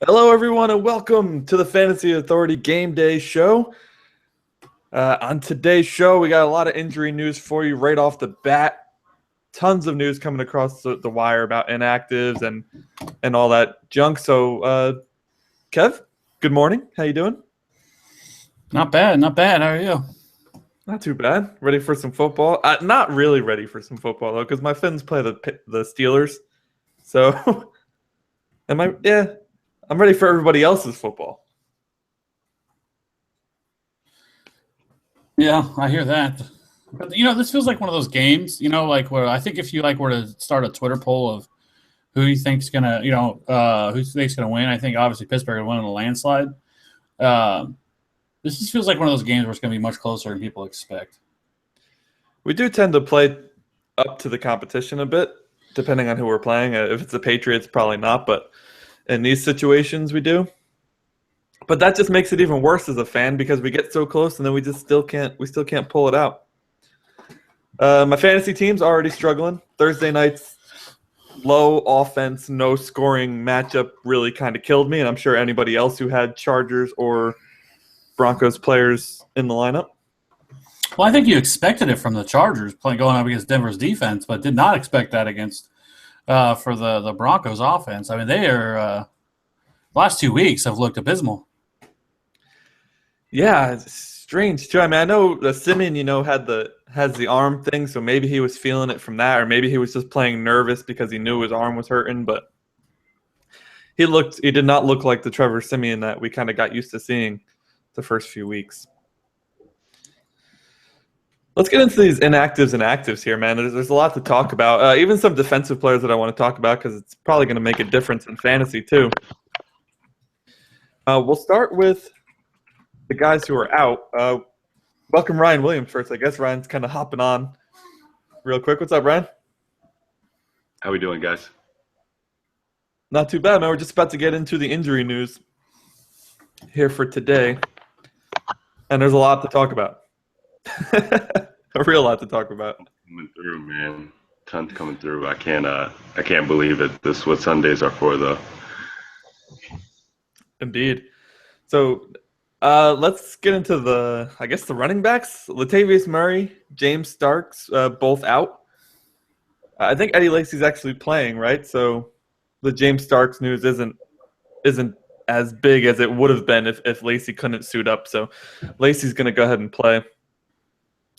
Hello, everyone, and welcome to the Fantasy Authority Game Day show. On today's show, we got a lot of injury news for you right off the bat. Tons of news coming across the wire about inactives and all that junk. So, Kev, good morning. How you doing? Not bad, not bad. How are you? Not too bad. Ready for some football? Not really ready for some football though, because my Finns play the Steelers. So, am I? Yeah, I'm ready for everybody else's football. Yeah, I hear that. But this feels like one of those games. Like where I think if you were to start a Twitter poll of who you think's gonna, who you think's gonna win, I think obviously Pittsburgh will win in a landslide. This just feels like one of those games where it's gonna be much closer than people expect. We do tend to play up to the competition a bit, depending on who we're playing. If it's the Patriots, probably not, but in these situations, we do. But that just makes it even worse as a fan because we get so close and then we still can't pull it out. My fantasy team's already struggling. Thursday night's low offense, no scoring matchup really kind of killed me, and I'm sure anybody else who had Chargers or Broncos players in the lineup. Well, I think you expected it from the Chargers going up against Denver's defense, but did not expect that against for the Broncos offense. I mean, they are last 2 weeks have looked abysmal. Yeah, it's strange too. I mean, I know the Simeon, has the arm thing, so maybe he was feeling it from that, or maybe he was just playing nervous because he knew his arm was hurting. But he did not look like the Trevor Simeon that we kind of got used to seeing the first few weeks. Let's get into these inactives and actives here, man. There's a lot to talk about. Even some defensive players that I want to talk about because it's probably going to make a difference in fantasy too. We'll start with the guys who are out. Welcome Ryan Williams first. I guess Ryan's kind of hopping on real quick. What's up, Ryan? How we doing, guys? Not too bad, man. We're just about to get into the injury news here for today. And there's a lot to talk about. A real lot to talk about. Coming through, man. Tons coming through. I can't believe it. This is what Sundays are for, though. Indeed. So let's get into the running backs. Latavius Murray, James Starks, both out. I think Eddie Lacy's actually playing, right? So the James Starks news isn't as big as it would have been if Lacy couldn't suit up. So Lacy's going to go ahead and play.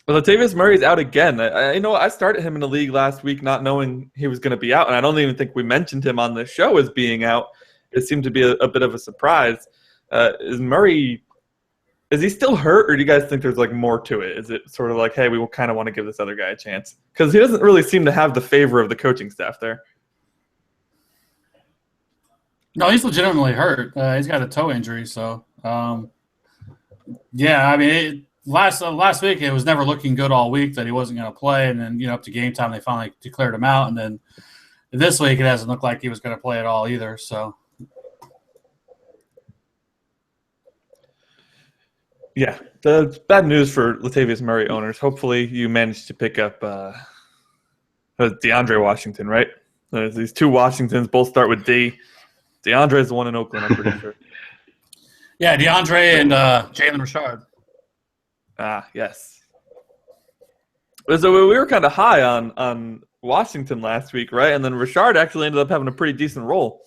But Latavius Murray's out again. I started him in the league last week not knowing he was going to be out, and I don't even think we mentioned him on the show as being out. It seemed to be a bit of a surprise. Is he still hurt, or do you guys think there's more to it? Is it sort of like, hey, we kind of want to give this other guy a chance? Because he doesn't really seem to have the favor of the coaching staff there. No, he's legitimately hurt. He's got a toe injury, so yeah. I mean, last week it was never looking good all week that he wasn't going to play, and then up to game time they finally declared him out, and then this week it hasn't looked like he was going to play at all either. So yeah, the bad news for Latavius Murray owners. Hopefully you managed to pick up DeAndre Washington, right? There's these two Washingtons, both start with D. DeAndre is the one in Oakland, I'm pretty sure. Yeah, DeAndre and Jalen Richard. Ah, yes. So we were kind of high on Washington last week, right? And then Richard actually ended up having a pretty decent role.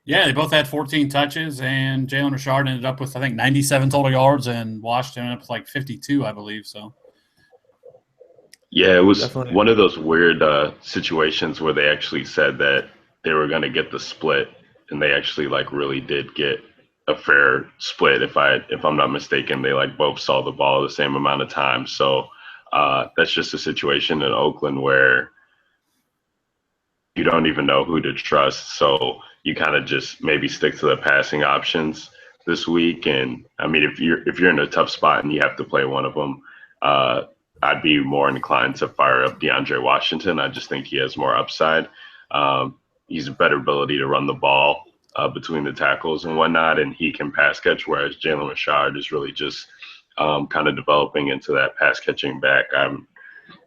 Yeah, they both had 14 touches, and Jalen Richard ended up with, I think, 97 total yards, and Washington ended up with 52, I believe. So, yeah, it was Definitely. one of those weird situations where they actually said that they were going to get the split, and they actually really did get a fair split. If I'm not mistaken, they both saw the ball the same amount of time. So that's just a situation in Oakland where you don't even know who to trust. So you kind of just maybe stick to the passing options this week. And I mean, if you're in a tough spot and you have to play one of them, I'd be more inclined to fire up DeAndre Washington. I just think he has more upside. He's a better ability to run the ball between the tackles and whatnot, and he can pass catch, whereas Jalen Richard is really just kind of developing into that pass catching back. I've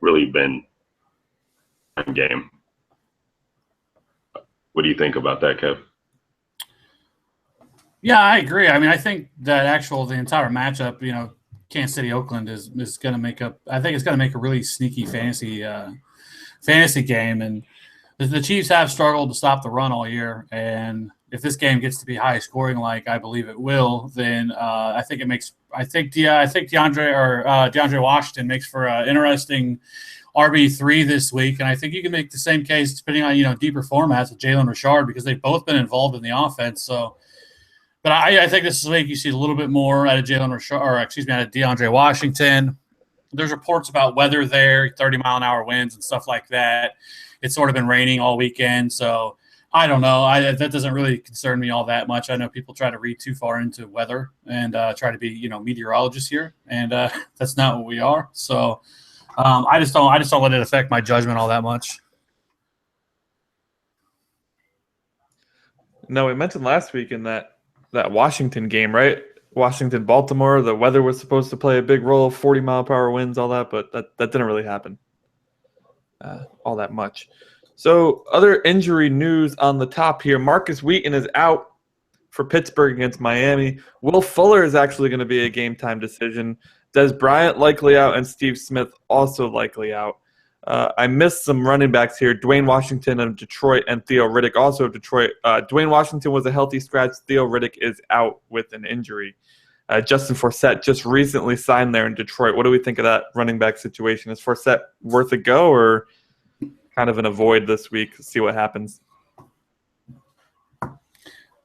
really been in game. What do you think about that, Kev? Yeah, I agree. I mean, I think that the entire matchup, Kansas City Oakland is going to make up. I think it's going to make a really sneaky fantasy game, and the Chiefs have struggled to stop the run all year. And if this game gets to be high scoring, like I believe it will, then I think it makes. I think DeAndre Washington makes for an interesting RB3 this week, and I think you can make the same case depending on deeper formats with Jalen Richard because they've both been involved in the offense. So. But I think this week you see a little bit more out of Jalen Richard, or excuse me, out of DeAndre Washington. There's reports about weather there, 30-mile-an-hour winds and stuff like that. It's sort of been raining all weekend, so I don't know. That doesn't really concern me all that much. I know people try to read too far into weather and try to be meteorologists here, and that's not what we are. So I just don't let it affect my judgment all that much. No, we mentioned last week in that Washington game, right? Washington, Baltimore, the weather was supposed to play a big role, 40-mile-per-hour winds, all that, but that didn't really happen all that much. So other injury news on the top here. Marcus Wheaton is out for Pittsburgh against Miami. Will Fuller is actually going to be a game-time decision. Des Bryant likely out, and Steve Smith also likely out. I missed some running backs here. Dwayne Washington of Detroit and Theo Riddick also of Detroit. Dwayne Washington was a healthy scratch. Theo Riddick is out with an injury. Justin Forsett just recently signed there in Detroit. What do we think of that running back situation? Is Forsett worth a go or kind of an avoid this week? See what happens.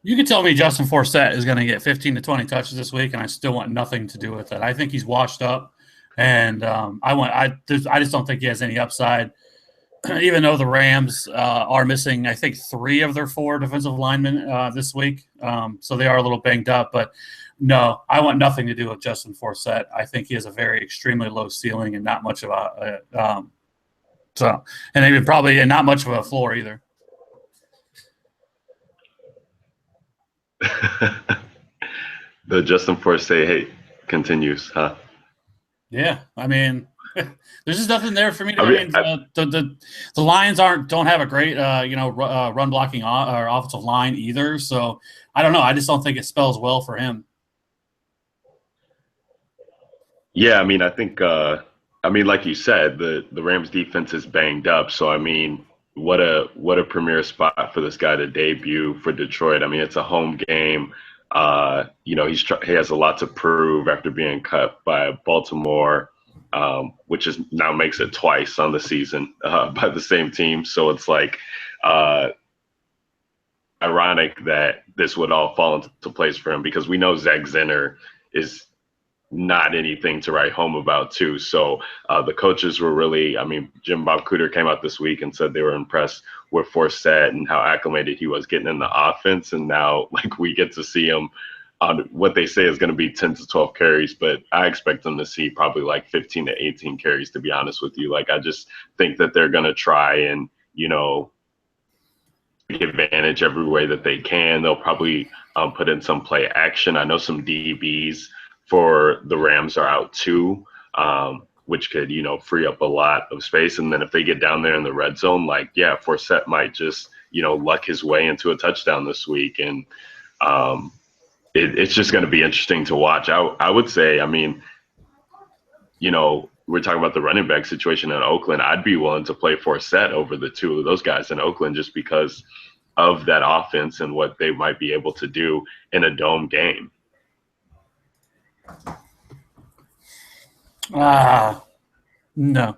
You can tell me Justin Forsett is going to get 15 to 20 touches this week, and I still want nothing to do with it. I think he's washed up. And I just don't think he has any upside, even though the Rams are missing, I think, 3 of their 4 defensive linemen this week. So they are a little banged up. But, no, I want nothing to do with Justin Forsett. I think he has a very extremely low ceiling and not much of and even probably not much of a floor either. The Justin Forsett hate continues, huh? Yeah, I mean, there's just nothing there for me. The Lions don't have a great run blocking or offensive line either. So I don't know. I just don't think it spells well for him. Yeah, I mean, I think like you said, the Rams defense is banged up. So I mean, what a premier spot for this guy to debut for Detroit. I mean, it's a home game. He has a lot to prove after being cut by Baltimore, which now makes it twice on the season by the same team. So it's like ironic that this would all fall into place for him because we know Zach Zinner is not anything to write home about too. So the coaches were really, Jim Bob Cooter came out this week and said they were impressed with Forsett and how acclimated he was getting in the offense. And now we get to see him on what they say is going to be 10 to 12 carries, but I expect them to see probably 15 to 18 carries, to be honest with you. I just think that they're going to try and, take advantage every way that they can. They'll probably put in some play action. I know some DBs for the Rams are out too, which could, free up a lot of space. And then if they get down there in the red zone, Forsett might just, luck his way into a touchdown this week. And it's just going to be interesting to watch. I would say, we're talking about the running back situation in Oakland. I'd be willing to play Forsett over the 2 of those guys in Oakland just because of that offense and what they might be able to do in a dome game. No. I don't know.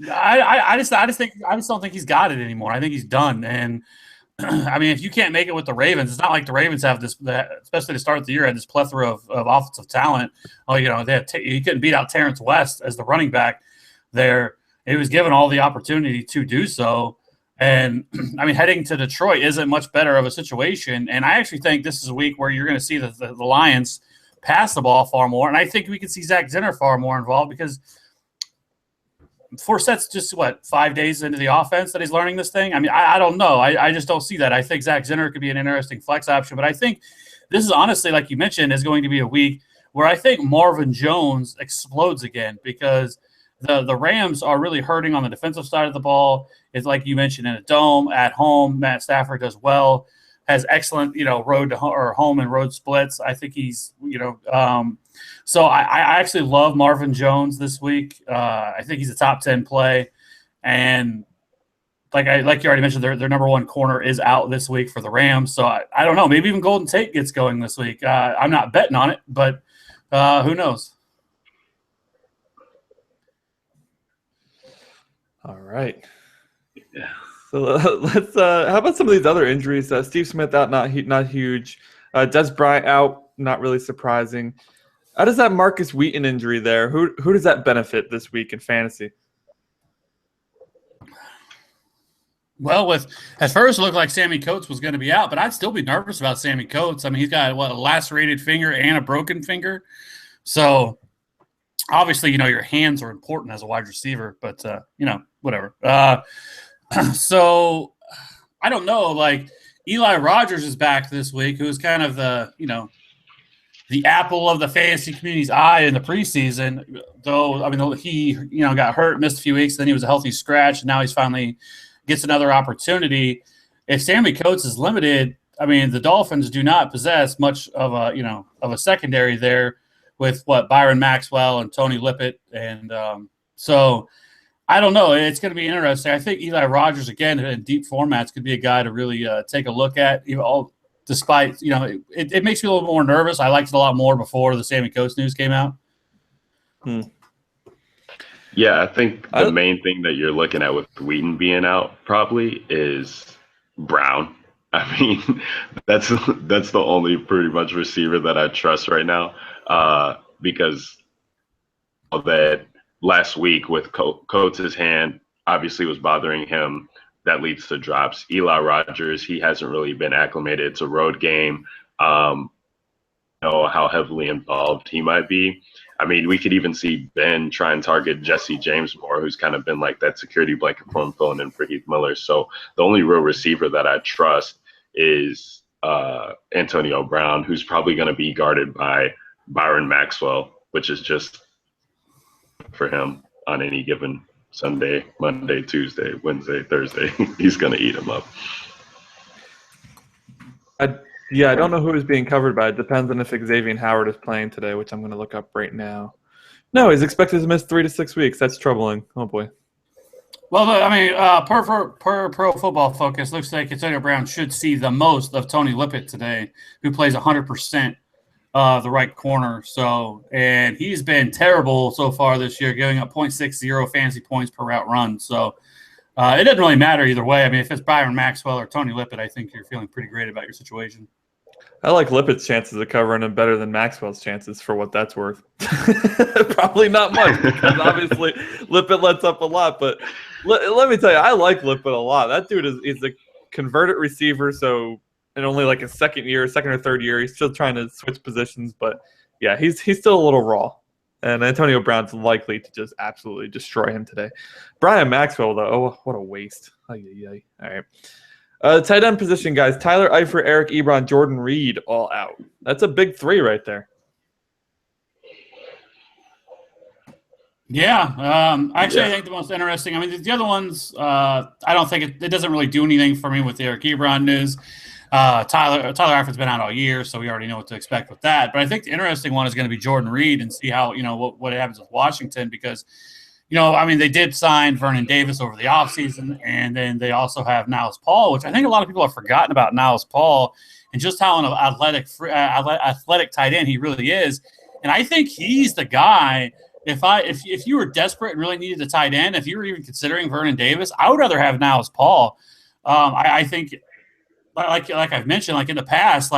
I just don't think he's got it anymore. I think he's done. And if you can't make it with the Ravens, it's not like the Ravens have this, especially to start the year, had this plethora of offensive talent. He couldn't beat out Terrence West as the running back there. He was given all the opportunity to do so. And heading to Detroit isn't much better of a situation. And I actually think this is a week where you're going to see the Lions pass the ball far more. And I think we can see Zach Zinner far more involved because Forsett's just 5 days into the offense that he's learning this thing. I don't know. I just don't see that. I think Zach Zinner could be an interesting flex option, but I think this is honestly, like you mentioned, is going to be a week where I think Marvin Jones explodes again because the Rams are really hurting on the defensive side of the ball. It's like you mentioned, in a dome at home. Matt Stafford does well, has excellent road to or home and road splits. I think he's so I actually love Marvin Jones this week. I think he's a top 10 play, and like you already mentioned, their number one corner is out this week for the Rams. So I don't know. Maybe even Golden Tate gets going this week. I'm not betting on it, but who knows? All right. Yeah. So let's. How about some of these other injuries? Steve Smith out, not huge. Des Bryant out, not really surprising. How does that Marcus Wheaton injury there? Who does that benefit this week in fantasy? Well, at first it looked like Sammy Coates was going to be out, but I'd still be nervous about Sammy Coates. I mean, he's got a lacerated finger and a broken finger, so obviously your hands are important as a wide receiver. But whatever. So I don't know. Like Eli Rogers is back this week, who's kind of the apple of the fantasy community's eye in the preseason. Though I mean, he got hurt, missed a few weeks, then he was a healthy scratch, and now he's finally gets another opportunity. If Sammy Coates is limited, I mean, the Dolphins do not possess much of a secondary there with Byron Maxwell and Tony Lippett, and so I don't know. It's going to be interesting. I think Eli Rogers again in deep formats could be a guy to really take a look at. Despite it makes me a little more nervous. I liked it a lot more before the Sammy Coates news came out. Yeah, I think the main thing that you're looking at with Wheaton being out probably is Brown. I mean, that's the only pretty much receiver that I trust right now, because of that last week with Coates' hand obviously was bothering him. That leads to drops. Eli Rogers, he hasn't really been acclimated. It's a road game. Know how heavily involved he might be. I mean, we could even see Ben try and target Jesse James more, who's kind of been like that security blanket for him, filling in for Heath Miller. So the only real receiver that I trust is Antonio Brown, who's probably going to be guarded by Byron Maxwell, which is just for him on any given Sunday, Monday, Tuesday, Wednesday, Thursday. He's going to eat him up. I don't know who is being covered by. It depends on if Xavier Howard is playing today, which I'm going to look up right now. No, he's expected to miss 3 to 6 weeks. That's troubling. Oh, boy. Well, I mean, per Pro Football Focus, looks like Antonio Brown should see the most of Tony Lippett today, who plays 100% the right corner. So, and he's been terrible so far this year, giving up 0.60 fantasy points per route run. So, it doesn't really matter either way. I mean, if it's Byron Maxwell or Tony Lippett, I think you're feeling pretty great about your situation. I like Lippett's chances of covering him better than Maxwell's chances for what that's worth. Probably not much, because obviously Lippett lets up a lot. But let me tell you, I like Lippett a lot. That dude is a converted receiver, so in only like his second or third year, he's still trying to switch positions. But yeah, he's still a little raw. And Antonio Brown's likely to just absolutely destroy him today. Brian Maxwell, though, oh, what a waste. All right. Tight end position, guys. Tyler Eifert, Eric Ebron, Jordan Reed, all out. That's a big three right there. Yeah. I think the most interesting, I mean, the other ones, I don't think it doesn't really do anything for me with the Eric Ebron news. Tyler Eifert's been out all year, so we already know what to expect with that. But I think the interesting one is going to be Jordan Reed and see how, what happens with Washington, because I mean, they did sign Vernon Davis over the offseason, and then they also have Niles Paul, which I think a lot of people have forgotten about Niles Paul and just how an athletic tight end he really is. And I think he's the guy. If you were desperate and really needed a tight end, if you were even considering Vernon Davis, I would rather have Niles Paul. I think, like I've mentioned, like in the past,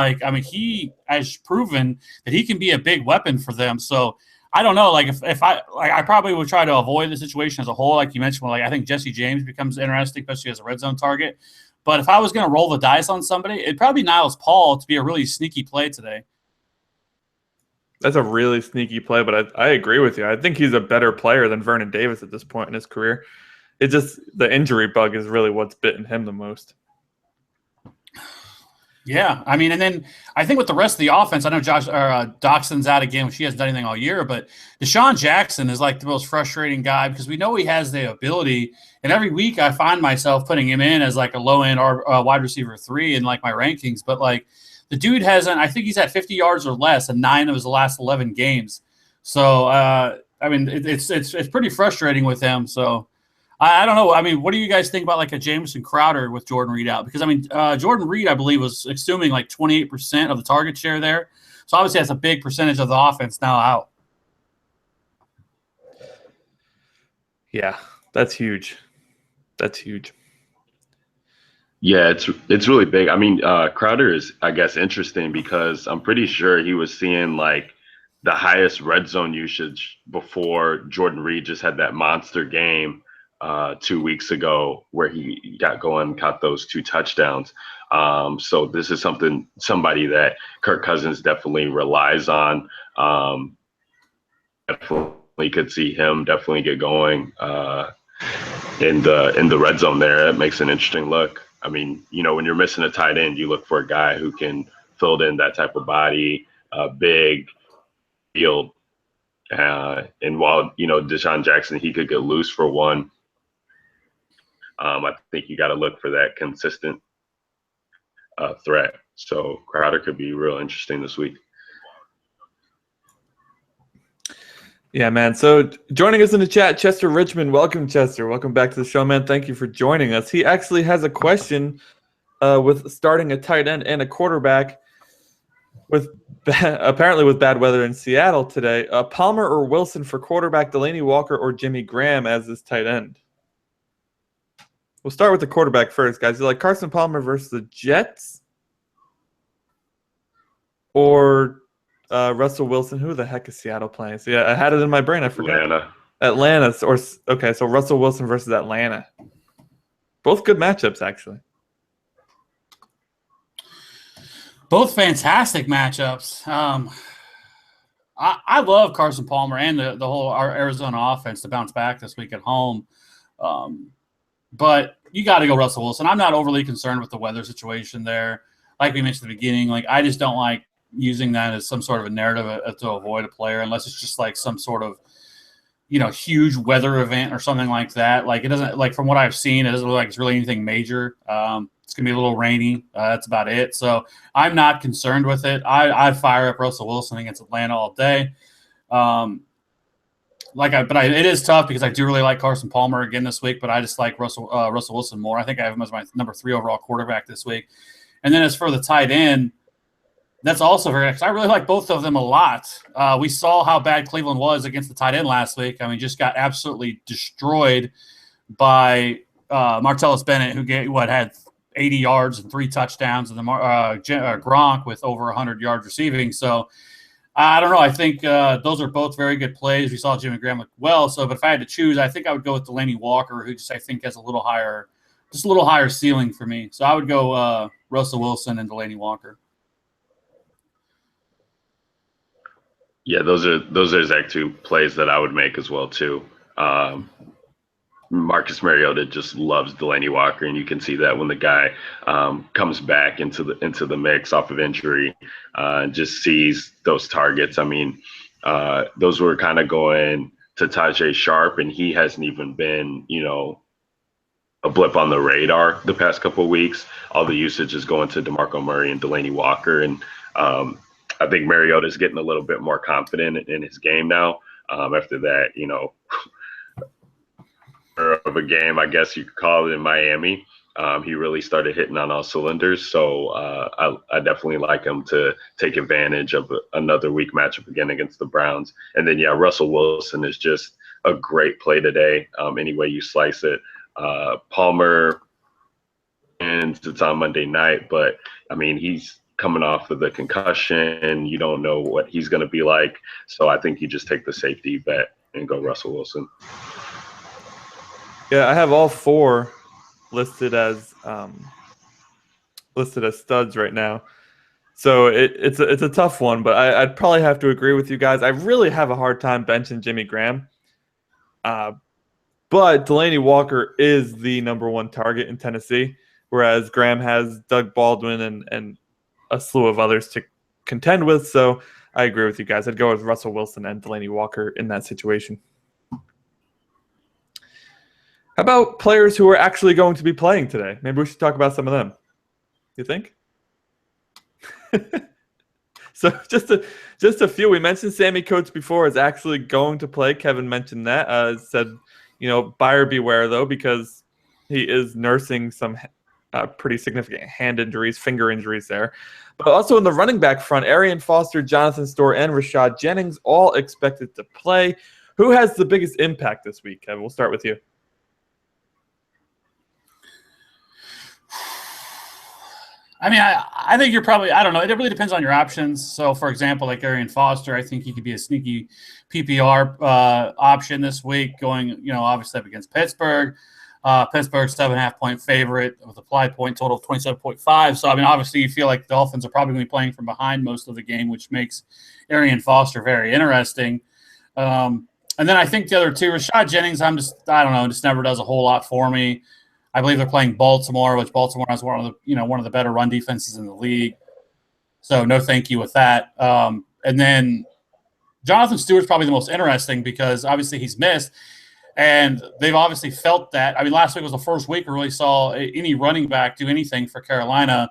he has proven that he can be a big weapon for them. So I don't know. If I probably would try to avoid the situation as a whole, like you mentioned. I think Jesse James becomes interesting, especially as a red zone target. But if I was going to roll the dice on somebody, it'd probably be Niles Paul to be a really sneaky play today. That's a really sneaky play, but I agree with you. I think he's a better player than Vernon Davis at this point in his career. The injury bug is really what's bitten him the most. Yeah, I mean, and then I think with the rest of the offense, I know Doxson's out again, which he hasn't done anything all year, but Deshaun Jackson is like the most frustrating guy because we know he has the ability, and every week I find myself putting him in as like a low end wide receiver 3 in like my rankings, but like the dude hasn't. I think he's at 50 yards or less in 9 of his last 11 games. So I mean, it's pretty frustrating with him. So. I don't know. I mean, what do you guys think about like a Jameson Crowder with Jordan Reed out? Because I mean, Jordan Reed, I believe, was assuming like 28% of the target share there. So obviously, that's a big percentage of the offense now out. Yeah, that's huge. That's huge. Yeah, it's really big. I mean, Crowder is, I guess, interesting because I'm pretty sure he was seeing like the highest red zone usage before Jordan Reed just had that monster game 2 weeks ago where he got going, caught those 2 touchdowns. So this is somebody that Kirk Cousins definitely relies on. Definitely could see him definitely get going in the red zone there. That makes an interesting look. I mean, when you're missing a tight end, you look for a guy who can fill in that type of body, big field. And while Deshaun Jackson, he could get loose for one. I think you got to look for that consistent threat. So Crowder could be real interesting this week. Yeah, man. So joining us in the chat, Chester Richmond. Welcome, Chester. Welcome back to the show, man. Thank you for joining us. He actually has a question with starting a tight end and a quarterback with apparently with bad weather in Seattle today. Palmer or Wilson for quarterback, Delaney Walker or Jimmy Graham as his tight end? We'll start with the quarterback first, guys. You like Carson Palmer versus the Jets or Russell Wilson? Who the heck is Seattle playing? So yeah, I had it in my brain. I forgot. Atlanta. So Russell Wilson versus Atlanta. Both good matchups, actually. Both fantastic matchups. I love Carson Palmer and the whole Arizona offense to bounce back this week at home. But you got to go Russell Wilson. I'm not overly concerned with the weather situation there. Like we mentioned at the beginning, like I just don't like using that as some sort of a narrative to avoid a player unless it's just like some sort of huge weather event or something like that. Like it doesn't, like from what I've seen, it doesn't look like it's really anything major. It's gonna be a little rainy. That's about it. So I'm not concerned with it. I'd fire up Russell Wilson against Atlanta all day. It is tough because I do really like Carson Palmer again this week, but I just like Russell Wilson more. I think I have him as my number 3 overall quarterback this week. And then as for the tight end, that's also very – I really like both of them a lot. We saw how bad Cleveland was against the tight end last week. I mean, just got absolutely destroyed by Martellus Bennett, who had 80 yards and 3 touchdowns, and Gronk with over 100 yards receiving. So I don't know. I think those are both very good plays. We saw Jimmy Graham look well. So, but if I had to choose, I think I would go with Delaney Walker, who I think has a little higher ceiling for me. So I would go Russell Wilson and Delaney Walker. Yeah, those are exact 2 plays that I would make as well too. Marcus Mariota just loves Delaney Walker, and you can see that when the guy comes back into the mix off of injury, and just sees those targets. I mean, those were kind of going to Tajay Sharp, and he hasn't even been, a blip on the radar the past couple of weeks. All the usage is going to DeMarco Murray and Delaney Walker, and I think Mariota is getting a little bit more confident in his game now. After that, of a game, I guess you could call it, in Miami, he really started hitting on all cylinders. So I definitely like him to take advantage of another weak matchup again against the Browns. And then, Russell Wilson is just a great play today, any way you slice it. Palmer, and it's on Monday night, but I mean, he's coming off of the concussion. You don't know what he's going to be like. So I think you just take the safety bet and go Russell Wilson. Yeah, I have all 4 listed as studs right now. So it's a tough one, but I'd probably have to agree with you guys. I really have a hard time benching Jimmy Graham. But Delaney Walker is the number 1 target in Tennessee, whereas Graham has Doug Baldwin and a slew of others to contend with. So I agree with you guys. I'd go with Russell Wilson and Delaney Walker in that situation. How about players who are actually going to be playing today? Maybe we should talk about some of them. You think? So just a few. We mentioned Sammy Coates before is actually going to play. Kevin mentioned that. Said, buyer beware though, because he is nursing some pretty significant hand injuries, finger injuries there. But also in the running back front, Arian Foster, Jonathan Stewart, and Rashad Jennings all expected to play. Who has the biggest impact this week, Kevin? We'll start with you. I mean, I think you're probably, I don't know. It really depends on your options. So, for example, like Arian Foster, I think he could be a sneaky PPR option this week going, obviously up against Pittsburgh. Pittsburgh's 7.5-point favorite with applied point total of 27.5. So, I mean, obviously you feel like the Dolphins are probably going to be playing from behind most of the game, which makes Arian Foster very interesting. And then I think the other two, Rashad Jennings, I don't know, just never does a whole lot for me. I believe they're playing Baltimore, which Baltimore has one of the better run defenses in the league. So no thank you with that. And then Jonathan Stewart's probably the most interesting because obviously he's missed, and they've obviously felt that. I mean, last week was the first week we really saw any running back do anything for Carolina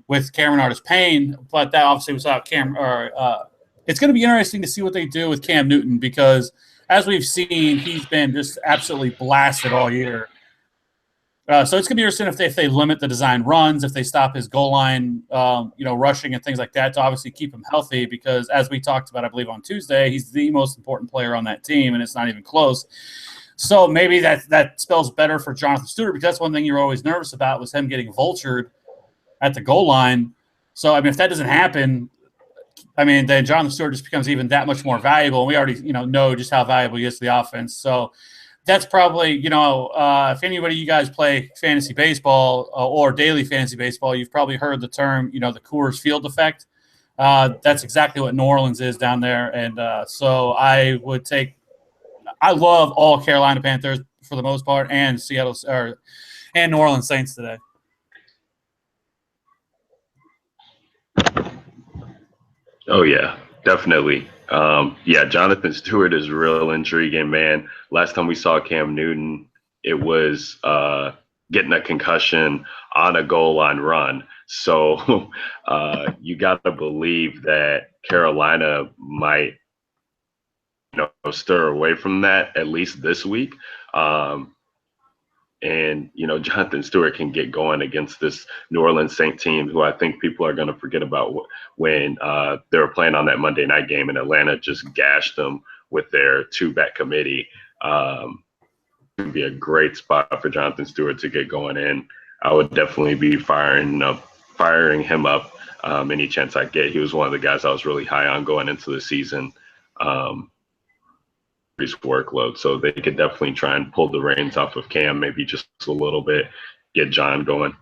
with Cameron Artis-Payne, but that obviously was out it's going to be interesting to see what they do with Cam Newton because, as we've seen, he's been just absolutely blasted all year. So it's going to be interesting if they limit the design runs, if they stop his goal line, rushing and things like that to obviously keep him healthy because, as we talked about, I believe on Tuesday, he's the most important player on that team, and it's not even close. So maybe that spells better for Jonathan Stewart because that's one thing you're always nervous about was him getting vultured at the goal line. So, I mean, if that doesn't happen, I mean, then Jonathan Stewart just becomes even that much more valuable. And we already, know just how valuable he is to the offense. So that's probably, if anybody you guys play fantasy baseball or daily fantasy baseball, you've probably heard the term, the Coors Field effect. That's exactly what New Orleans is down there. And so I love all Carolina Panthers for the most part and and New Orleans Saints today. Oh, yeah, definitely. Jonathan Stewart is real intriguing, man. Last time we saw Cam Newton, it was getting a concussion on a goal line run. So you got to believe that Carolina might, stir away from that at least this week. And, Jonathan Stewart can get going against this New Orleans Saints team, who I think people are going to forget about when they were playing on that Monday night game and Atlanta just gashed them with their two-back committee. It would be a great spot for Jonathan Stewart to get going in. I would definitely be firing him up any chance I get. He was one of the guys I was really high on going into the season. His workload, so they could definitely try and pull the reins off of Cam, maybe just a little bit, get John going.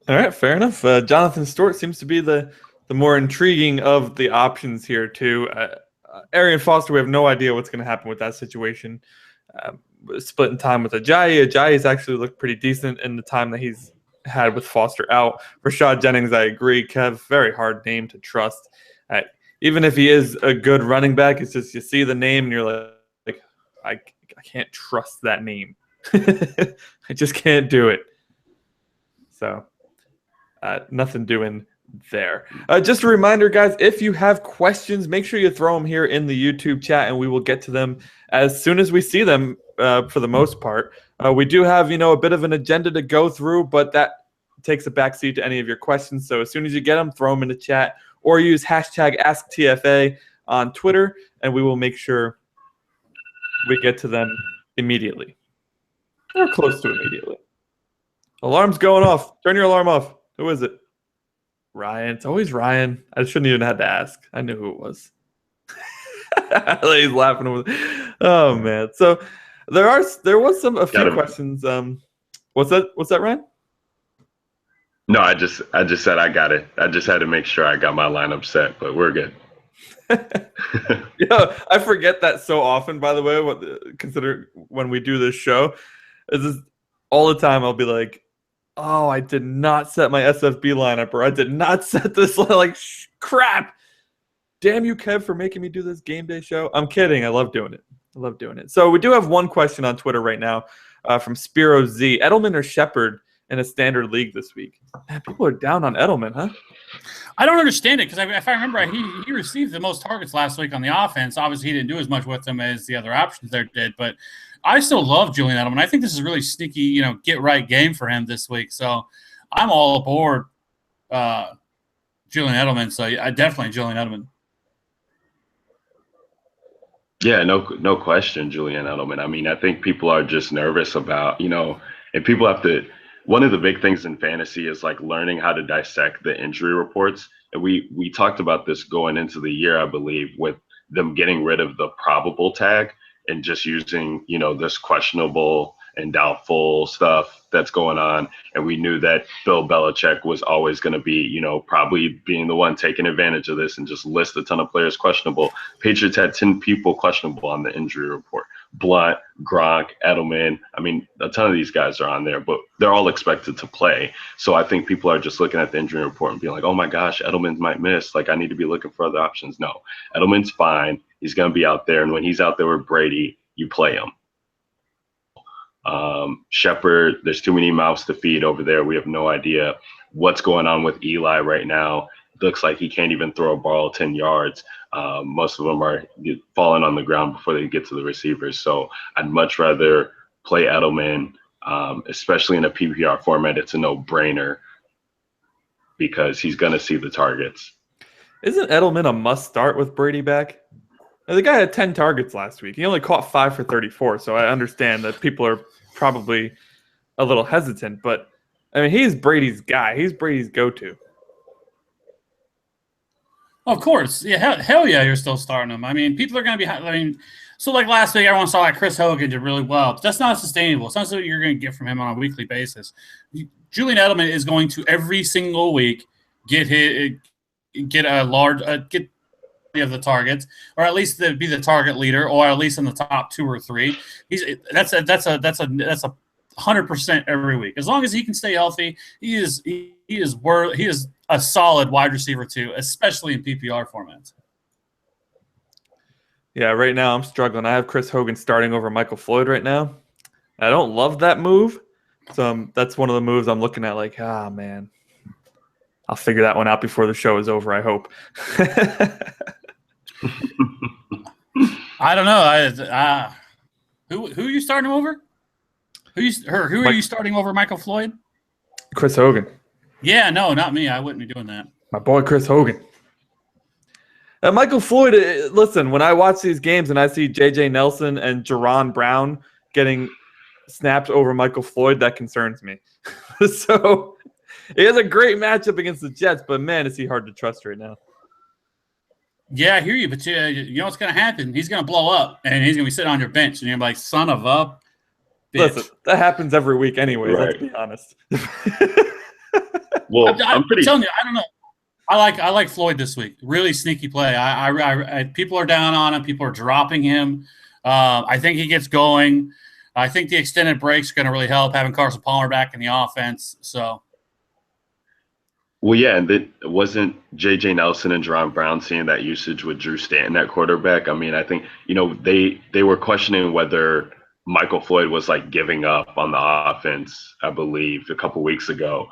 All right, fair enough. Jonathan Stewart seems to be the more intriguing of the options here too. Arian Foster, we have no idea what's going to happen with that situation. Splitting time with Ajayi. Ajayi's actually looked pretty decent in the time that he's had with Foster out. Rashad Jennings, I agree. Kev, very hard name to trust. Even if he is a good running back, it's just you see the name and you're like I can't trust that name. I just can't do it. So nothing doing there. Just a reminder, guys, if you have questions, make sure you throw them here in the YouTube chat and we will get to them as soon as we see them for the most part. We do have, a bit of an agenda to go through, but that takes a backseat to any of your questions. So as soon as you get them, throw them in the chat or use hashtag AskTFA on Twitter, and we will make sure we get to them immediately or close to immediately. Alarm's going off. Turn your alarm off. Who is it? Ryan. It's always Ryan. I shouldn't even have to ask. I knew who it was. He's laughing. Oh, man. So there was a few questions. What's that, Ryan? No, I just said I got it. I just had to make sure I got my lineup set, but we're good. Yeah, I forget that so often, by the way, consider when we do this show. It's just all the time I'll be like, oh, I did not set my SFB lineup, or I did not set this. Like, crap. Damn you, Kev, for making me do this game day show. I'm kidding. I love doing it. I love doing it. So we do have one question on Twitter right now from Spiro Z. Edelman or Shepard in a standard league this week? Man, people are down on Edelman, huh? I don't understand it because if I remember, he received the most targets last week on the offense. Obviously, he didn't do as much with them as the other options there did, but I still love Julian Edelman. I think this is a really sneaky, get right game for him this week. So I'm all aboard Julian Edelman. So I definitely Julian Edelman. Yeah, no question, Julian Edelman. I mean, I think people are just nervous about, and people have to. One of the big things in fantasy is like learning how to dissect the injury reports. And we talked about this going into the year, I believe, with them getting rid of the probable tag and just using, this questionable and doubtful stuff that's going on. And we knew that Bill Belichick was always going to be, probably being the one taking advantage of this and just list a ton of players questionable. Patriots had 10 people questionable on the injury report. Blunt, Gronk, Edelman. I mean, a ton of these guys are on there, but they're all expected to play. So I think people are just looking at the injury report and being like, oh my gosh, Edelman might miss. Like, I need to be looking for other options. No, Edelman's fine. He's going to be out there. And when he's out there with Brady, you play him. Shepard, there's too many mouths to feed over there. We have no idea what's going on with Eli right now. Looks like he can't even throw a ball 10 yards. Most of them are falling on the ground before they get to the receivers. So I'd much rather play Edelman, especially in a PPR format. It's a no-brainer because he's going to see the targets. Isn't Edelman a must start with Brady back? The guy had 10 targets last week. He only caught 5 for 34, so I understand that people are probably a little hesitant. But, I mean, he's Brady's guy. He's Brady's go-to. Of course. Yeah, hell yeah, you're still starting him. I mean, people are going to be so like last week, everyone saw like Chris Hogan did really well. But that's not sustainable. It's not something you're going to get from him on a weekly basis. Julian Edelman is going to every single week get a large get of the targets, or at least be the target leader, or at least in the top 2 or 3. That's a 100% every week. As long as he can stay healthy, he is a solid wide receiver too, especially in PPR formats. Yeah, right now I'm struggling. I have Chris Hogan starting over Michael Floyd right now. I don't love that move, so that's one of the moves I'm looking at. Like, man, I'll figure that one out before the show is over, I hope. I don't know. Who are you starting over? Who are you starting over Michael Floyd? Chris Hogan. Yeah, no, not me. I wouldn't be doing that. My boy Chris Hogan. Michael Floyd, listen, when I watch these games and I see J.J. Nelson and Jerron Brown getting snaps over Michael Floyd, that concerns me. So he has a great matchup against the Jets, but man, is he hard to trust right now. Yeah, I hear you, but you know what's going to happen? He's going to blow up, and he's going to be sitting on your bench, and you're like, son of a bitch. Listen, that happens every week anyway, right. Let's be honest. Well, I'm telling you, I don't know. I like Floyd this week. Really sneaky play. People are down on him. People are dropping him. I think he gets going. I think the extended breaks are going to really help, having Carson Palmer back in the offense. So. Well, yeah, and it wasn't J.J. Nelson and Jerron Brown seeing that usage with Drew Stanton at quarterback. I mean, I think, they were questioning whether Michael Floyd was like giving up on the offense, I believe, a couple weeks ago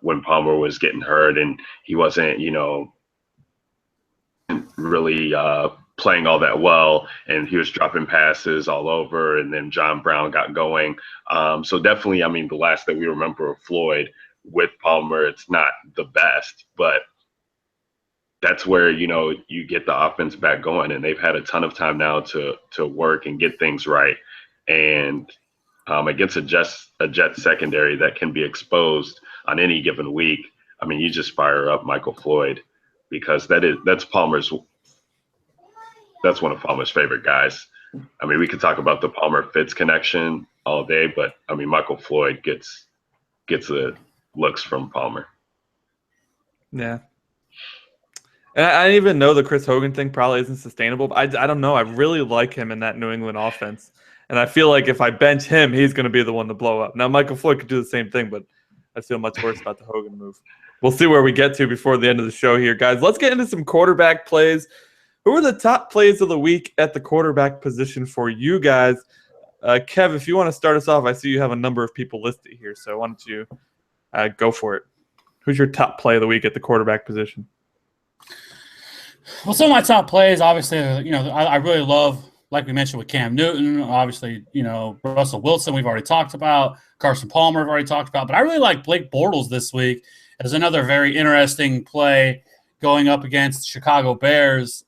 when Palmer was getting hurt and he wasn't, really playing all that well, and he was dropping passes all over, and then John Brown got going. So definitely, I mean, the last that we remember of Floyd with Palmer, it's not the best, but that's where, you get the offense back going, and they've had a ton of time now to work and get things right. And against a Jets secondary that can be exposed on any given week, I mean, you just fire up Michael Floyd because that's one of Palmer's favorite guys. I mean, we could talk about the Palmer-Fitz connection all day, but I mean, Michael Floyd gets the looks from Palmer. Yeah. And I even know the Chris Hogan thing probably isn't sustainable, but I don't know. I really like him in that New England offense. And I feel like if I bench him, he's going to be the one to blow up. Now, Michael Floyd could do the same thing, but I feel much worse about the Hogan move. We'll see where we get to before the end of the show here, guys. Let's get into some quarterback plays. Who are the top plays of the week at the quarterback position for you guys? Kev, if you want to start us off, I see you have a number of people listed here, so why don't you go for it? Who's your top play of the week at the quarterback position? Well, some of my top plays, obviously, I really love, like we mentioned with Cam Newton, obviously, Russell Wilson we've already talked about, Carson Palmer we've already talked about, but I really like Blake Bortles this week as another very interesting play going up against Chicago Bears.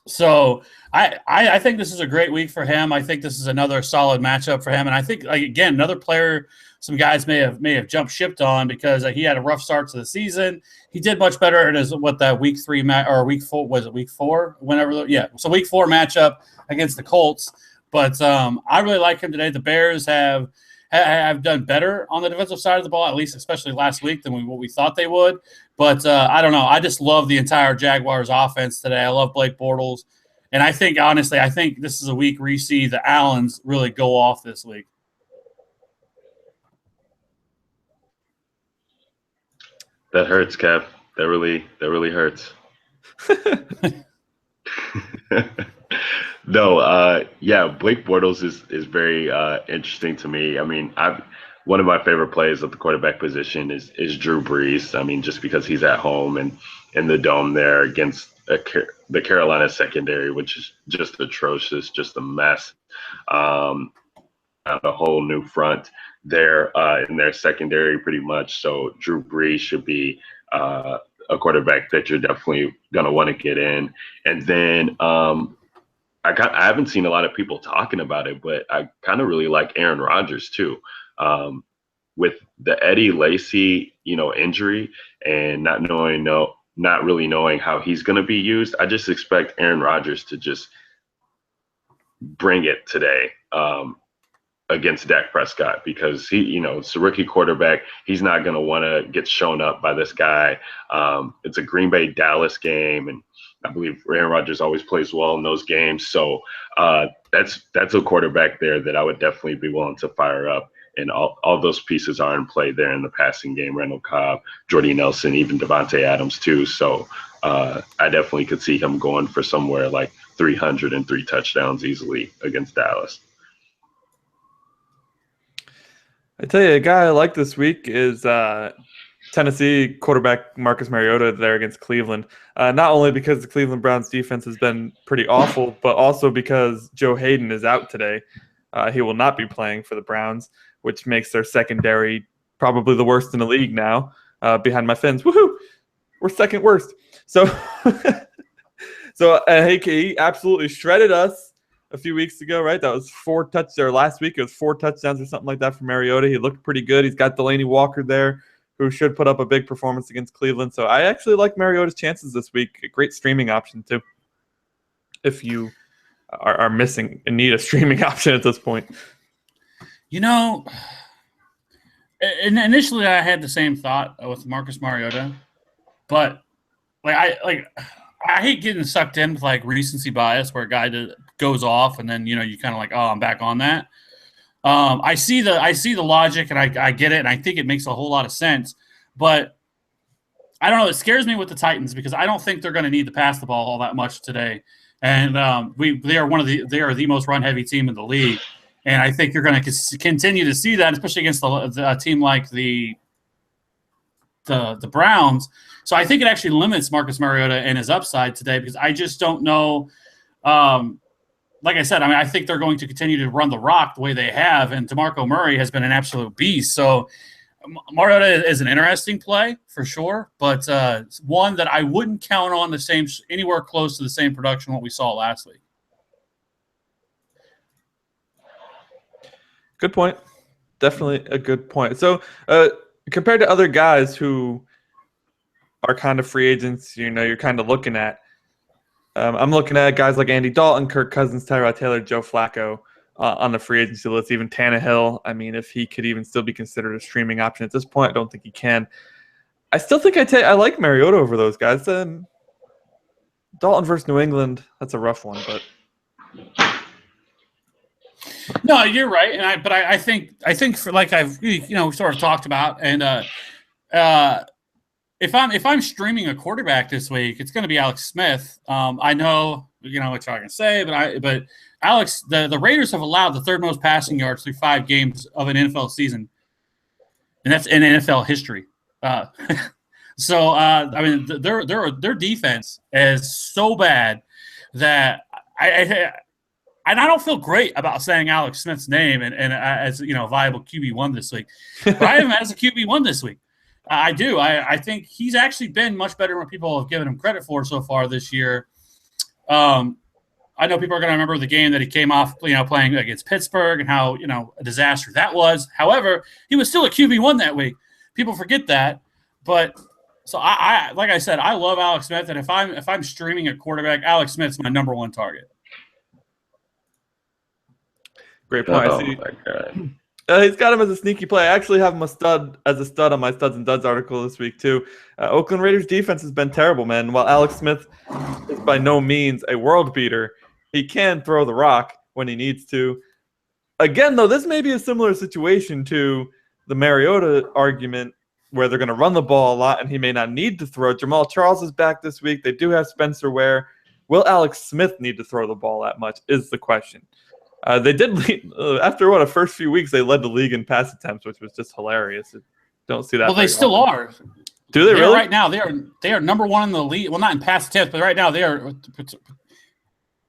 So I think this is a great week for him. I think this is another solid matchup for him, and I think again another player some guys may have jumped shipped on because he had a rough start to the season. He did much better in his week 3 or week 4 was it week 4 whenever so week 4 matchup against the Colts. But I really like him today. The Bears have done better on the defensive side of the ball, at least especially last week than what we thought they would. But I don't know. I just love the entire Jaguars offense today. I love Blake Bortles. And I think, honestly, this is a week where you see the Allens really go off this week. That hurts, Kev. That really hurts. No, Blake Bortles is very interesting to me. I mean, one of my favorite plays at the quarterback position is Drew Brees. I mean, just because he's at home and in the dome there against the Carolina secondary, which is just atrocious, just a mess. A whole new front there in their secondary pretty much. So Drew Brees should be a quarterback that you're definitely going to want to get in. And then I haven't seen a lot of people talking about it, but I kind of really like Aaron Rodgers too. With the Eddie Lacy, injury and not really knowing how he's going to be used, I just expect Aaron Rodgers to just bring it today. Against Dak Prescott because it's a rookie quarterback. He's not going to want to get shown up by this guy. It's a Green Bay Dallas game, and I believe Aaron Rodgers always plays well in those games. So that's a quarterback there that I would definitely be willing to fire up. And all those pieces are in play there in the passing game. Randall Cobb, Jordy Nelson, even Devontae Adams too. So I definitely could see him going for somewhere like 303 touchdowns easily against Dallas. I tell you, a guy I like this week is Tennessee quarterback Marcus Mariota there against Cleveland. Not only because the Cleveland Browns defense has been pretty awful, but also because Joe Hayden is out today. He will not be playing for the Browns, which makes their secondary probably the worst in the league now, behind my Fins. Woohoo! We're second worst. So, he absolutely shredded us a few weeks ago, right? That was 4 touchdowns, or last week it was 4 touchdowns or something like that for Mariota. He looked pretty good. He's got Delaney Walker there, who should put up a big performance against Cleveland. So I actually like Mariota's chances this week. A great streaming option too, if you are missing and need a streaming option at this point. Initially I had the same thought with Marcus Mariota, but I hate getting sucked in with recency bias where a guy goes off and then you kind of like, oh, I'm back on that. I see the logic and I get it and I think it makes a whole lot of sense, but I don't know. It scares me with the Titans because I don't think they're going to need to pass the ball all that much today, and they are the most run heavy team in the league, and I think you're going to continue to see that, especially against a team like the Browns. So I think it actually limits Marcus Mariota and his upside today because I just don't know. Like I said, I think they're going to continue to run the rock the way they have, and DeMarco Murray has been an absolute beast. So Mariota is an interesting play for sure, but one that I wouldn't count on anywhere close to the same production what we saw last week. Good point. Definitely a good point. So compared to other guys who are kind of free agents, you're kind of looking at. I'm looking at guys like Andy Dalton, Kirk Cousins, Tyrod Taylor, Joe Flacco on the free agency list, even Tannehill. I mean, if he could even still be considered a streaming option at this point, I don't think he can. I still think I like Mariota over those guys. Dalton versus New England, that's a rough one, but No, you're right, and I think for like I've sort of talked about, and if I'm streaming a quarterback this week, it's going to be Alex Smith. I know what you're not going to say, but Alex, the Raiders have allowed the third most passing yards through 5 games of an NFL season, and that's in NFL history. So I mean, their defense is so bad that and I don't feel great about saying Alex Smith's name and as viable QB1 this week, but I have him as a QB1 this week. I do. I think he's actually been much better than people have given him credit for so far this year. I know people are going to remember the game that he came off, playing against Pittsburgh and how a disaster that was. However, he was still a QB1 that week. People forget that, but. So I like I said, I love Alex Smith, and if I'm streaming a quarterback, Alex Smith's my number 1 target. Great point. Oh I see. my God. He's got him as a sneaky play. I actually have him as a stud on my Studs and Duds article this week too. Oakland Raiders defense has been terrible, man. While Alex Smith is by no means a world beater, he can throw the rock when he needs to. Again, though, this may be a similar situation to the Mariota argument, where they're going to run the ball a lot and he may not need to throw. Jamal Charles is back this week. They do have Spencer Ware. Will Alex Smith need to throw the ball that much is the question. They did lead, after a first few weeks, they led the league in pass attempts, which was just hilarious. Don't see that. Well, they still are. Do they really? Right now, they are number 1 in the league. Well, not in pass attempts, but right now they are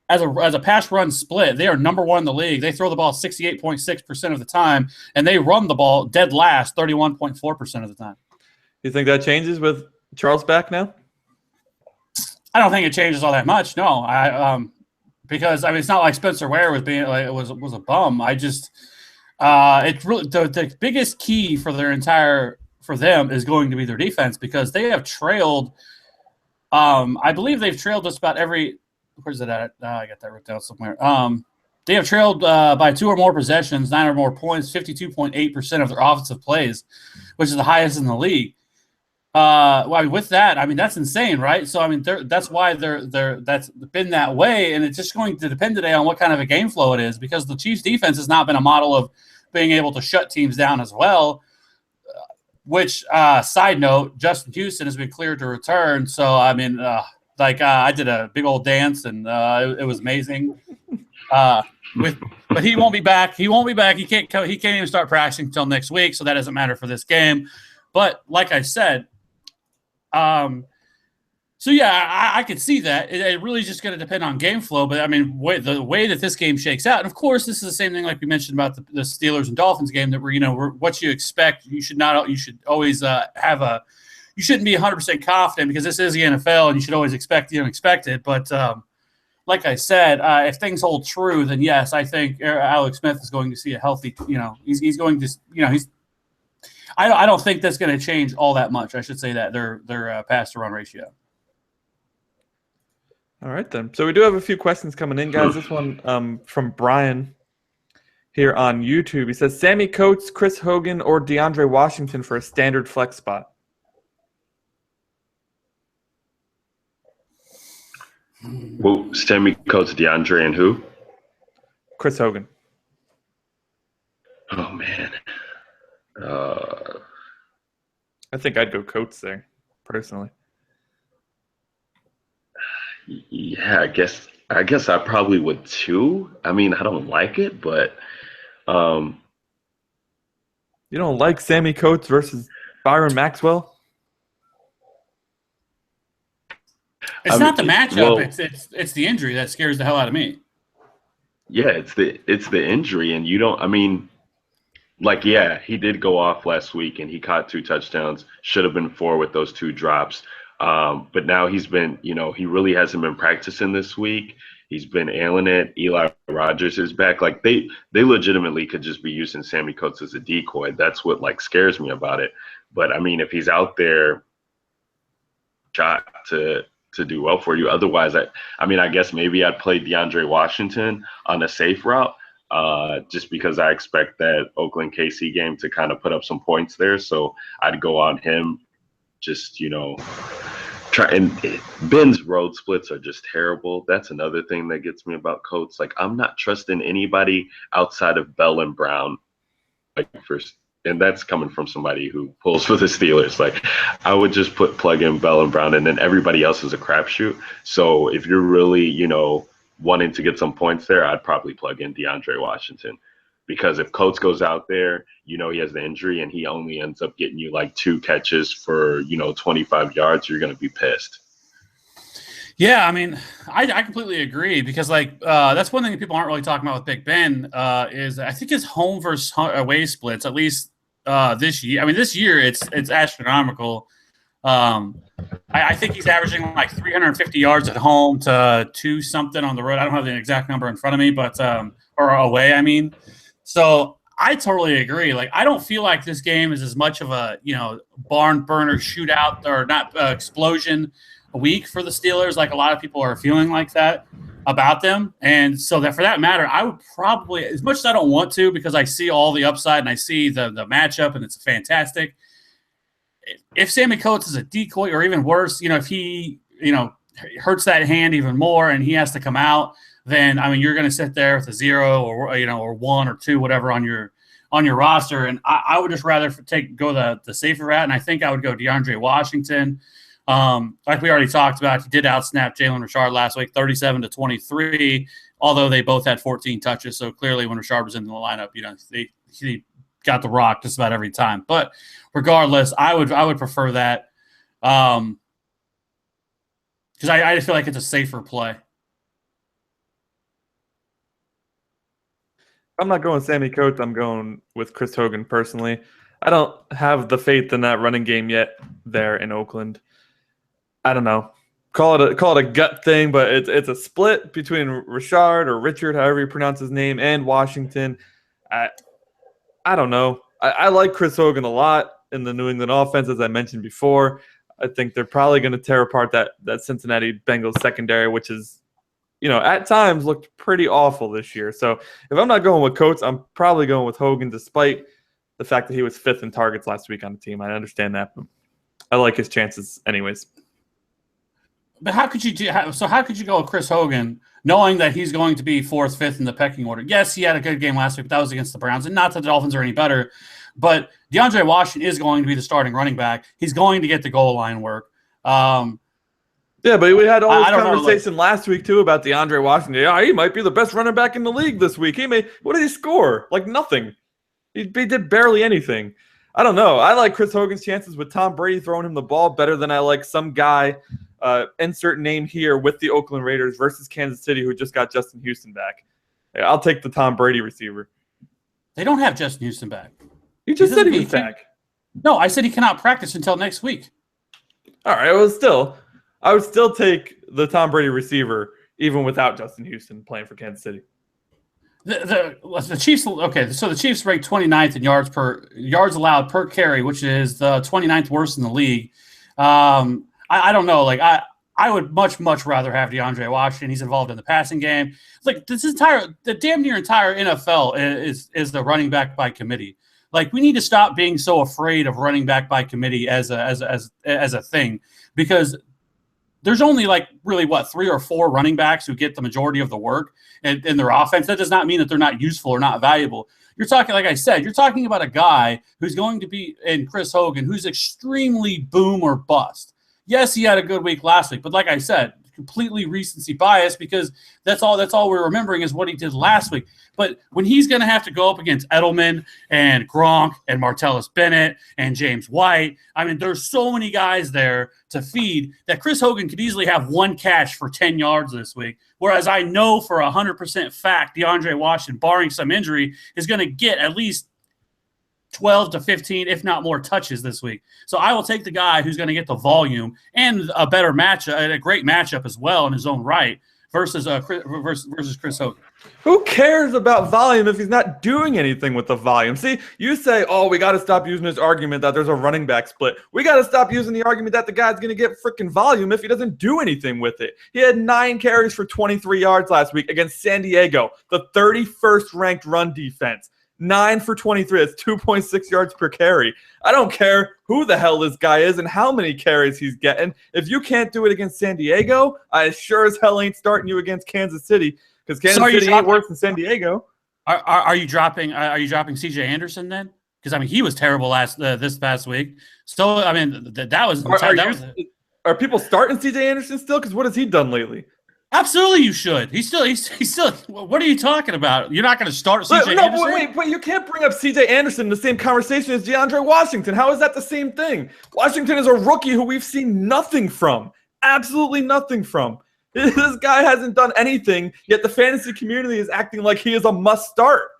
as a pass run split. They are number 1 in the league. They throw the ball 68.6% of the time, and they run the ball dead last 31.4% of the time. You think that changes with Charles back now? I don't think it changes all that much. No, because I mean it's not like Spencer Ware was being was a bum. I just it's really the biggest key for them is going to be their defense, because they have trailed. I believe they've trailed just about every. Where's it at? I got that written down somewhere. They have trailed by 2 or more possessions, 9 or more points, 52.8% of their offensive plays, which is the highest in the league. With that, I mean that's insane, right? So I mean that's why that's been that way, and it's just going to depend today on what kind of a game flow it is, because the Chiefs' defense has not been a model of being able to shut teams down as well. Which side note, Justin Houston has been cleared to return, so I mean, I did a big old dance, and it was amazing. But he won't be back. He won't be back. He can't even start practicing until next week, so that doesn't matter for this game. But like I said. So yeah, I could see that. It really is just going to depend on game flow. But I mean, the way that this game shakes out, and of course, this is the same thing like we mentioned about the Steelers and Dolphins game, that we're what you expect. You should always you shouldn't be 100% confident, because this is the NFL, and you should always expect the unexpected. But like I said, if things hold true, then yes, I think Alex Smith is going to see a healthy. He's going to he's. I don't think that's going to change all that much. I should say that their pass to run ratio. All right, then. So we do have a few questions coming in, guys. This one from Brian here on YouTube. He says, Sammy Coates, Chris Hogan, or DeAndre Washington for a standard flex spot? Well, Sammy Coates, DeAndre, and who? Chris Hogan. Oh, man. I think I'd go Coates there, personally. Yeah, I guess I probably would too. I mean, I don't like it, but you don't like Sammy Coates versus Byron Maxwell? It's not the matchup. It's the injury that scares the hell out of me. Yeah, it's the injury, and you don't. I mean, yeah, he did go off last week, and he caught 2 touchdowns. Should have been 4 with those 2 drops. But now he's been, he really hasn't been practicing this week. He's been ailing it. Eli Rogers is back. Like they legitimately could just be using Sammy Coates as a decoy. That's what scares me about it. But I mean, if he's out there, shot to do well for you. Otherwise, I guess maybe I'd play DeAndre Washington on a safe route. Just because I expect that Oakland KC game to kind of put up some points there. So I'd go on him, just, Ben's road splits are just terrible. That's another thing that gets me about Coates. Like, I'm not trusting anybody outside of Bell and Brown. Like, first, and that's coming from somebody who pulls for the Steelers. Like, I would just plug in Bell and Brown, and then everybody else is a crapshoot. So if you're really, wanting to get some points there, I'd probably plug in DeAndre Washington. Because if Coates goes out there, he has the injury and he only ends up getting you like 2 catches for, 25 yards, you're going to be pissed. Yeah, I mean, I completely agree because, that's one thing that people aren't really talking about with Big Ben is I think his home versus away splits, at least this year. I mean, this year it's astronomical. I think he's averaging like 350 yards at home to 2 something on the road. I don't have the exact number in front of me, but or away, I mean. So I totally agree. Like, I don't feel like this game is as much of a barn burner shootout or not explosion week for the Steelers. Like a lot of people are feeling like that about them, and so that for that matter, I would probably, as much as I don't want to, because I see all the upside and I see the matchup and it's fantastic. If Sammy Coates is a decoy, or even worse, if he hurts that hand even more and he has to come out, then I mean you're going to sit there with a 0 or 1 or 2 whatever on your roster, and I would just rather go the safer route, and I think I would go DeAndre Washington. Like we already talked about, he did outsnap Jalen Richard last week, 37-23. Although they both had 14 touches, so clearly when Richard was in the lineup, he got the rock just about every time. But regardless, I would prefer that because I just feel like it's a safer play. I'm not going Sammy Coates. I'm going with Chris Hogan personally. I don't have the faith in that running game yet there in Oakland. I don't know. Call it a gut thing, but it's a split between Richard or Richard, however you pronounce his name, and Washington. I don't know. I like Chris Hogan a lot in the New England offense, as I mentioned before. I think they're probably going to tear apart that Cincinnati Bengals secondary, which is, at times looked pretty awful this year. So if I'm not going with Coates, I'm probably going with Hogan, despite the fact that he was 5th in targets last week on the team. I understand that, but I like his chances anyways. But how could you go with Chris Hogan knowing that he's going to be 4th, 5th in the pecking order? Yes, he had a good game last week, but that was against the Browns, and not that the Dolphins are any better. But DeAndre Washington is going to be the starting running back. He's going to get the goal line work. Yeah, but we had all this conversation last week, too, about DeAndre Washington. Yeah, he might be the best running back in the league this week. What did he score? Like nothing. He did barely anything. I don't know. I like Chris Hogan's chances with Tom Brady throwing him the ball better than I like some guy, insert name here, with the Oakland Raiders versus Kansas City, who just got Justin Houston back. I'll take the Tom Brady receiver. They don't have Justin Houston back. You just said he was back. No, I said he cannot practice until next week. All right, well, I would still take the Tom Brady receiver even without Justin Houston playing for Kansas City. The Chiefs, okay, so the Chiefs ranked 29th in yards allowed per carry, which is the 29th worst in the league. I don't know, like I would much rather have DeAndre Washington. He's involved in the passing game. Like the damn near entire NFL is the running back by committee. Like, we need to stop being so afraid of running back by committee as a thing, because there's only really 3 or 4 running backs who get the majority of the work in their offense. That does not mean that they're not useful or not valuable. You're talking, like I said, you're talking about a guy who's going to be in Chris Hogan, who's extremely boom or bust. Yes, he had a good week last week, but like I said, completely recency bias, because that's all we're remembering is what he did last week. But when he's going to have to go up against Edelman and Gronk and Martellus Bennett and James White, I mean, there's so many guys there to feed that Chris Hogan could easily have 1 catch for 10 yards this week. Whereas I know for 100% fact DeAndre Washington, barring some injury, is going to get at least 12 to 15, if not more, touches this week. So I will take the guy who's going to get the volume and a better matchup, and a great matchup as well in his own right, versus Chris Hogan. Who cares about volume if he's not doing anything with the volume? See, you say, we got to stop using this argument that there's a running back split. We got to stop using the argument that the guy's going to get freaking volume if he doesn't do anything with it. He had 9 carries for 23 yards last week against San Diego, the 31st ranked run defense. 9 for 23. That's 2.6 yards per carry. I don't care who the hell this guy is and how many carries he's getting. If you can't do it against San Diego, I sure as hell ain't starting you against Kansas City, because Kansas City ain't worse than San Diego. Are you dropping C.J. Anderson then? Because I mean, he was terrible this past week. So I mean, that was. Are people starting C.J. Anderson still? Because what has he done lately? Absolutely, you should. He's still. What are you talking about? You're not going to start C.J. Anderson? Wait, you can't bring up C.J. Anderson in the same conversation as DeAndre Washington. How is that the same thing? Washington is a rookie who we've seen nothing from. Absolutely nothing from. This guy hasn't done anything, yet the fantasy community is acting like he is a must start.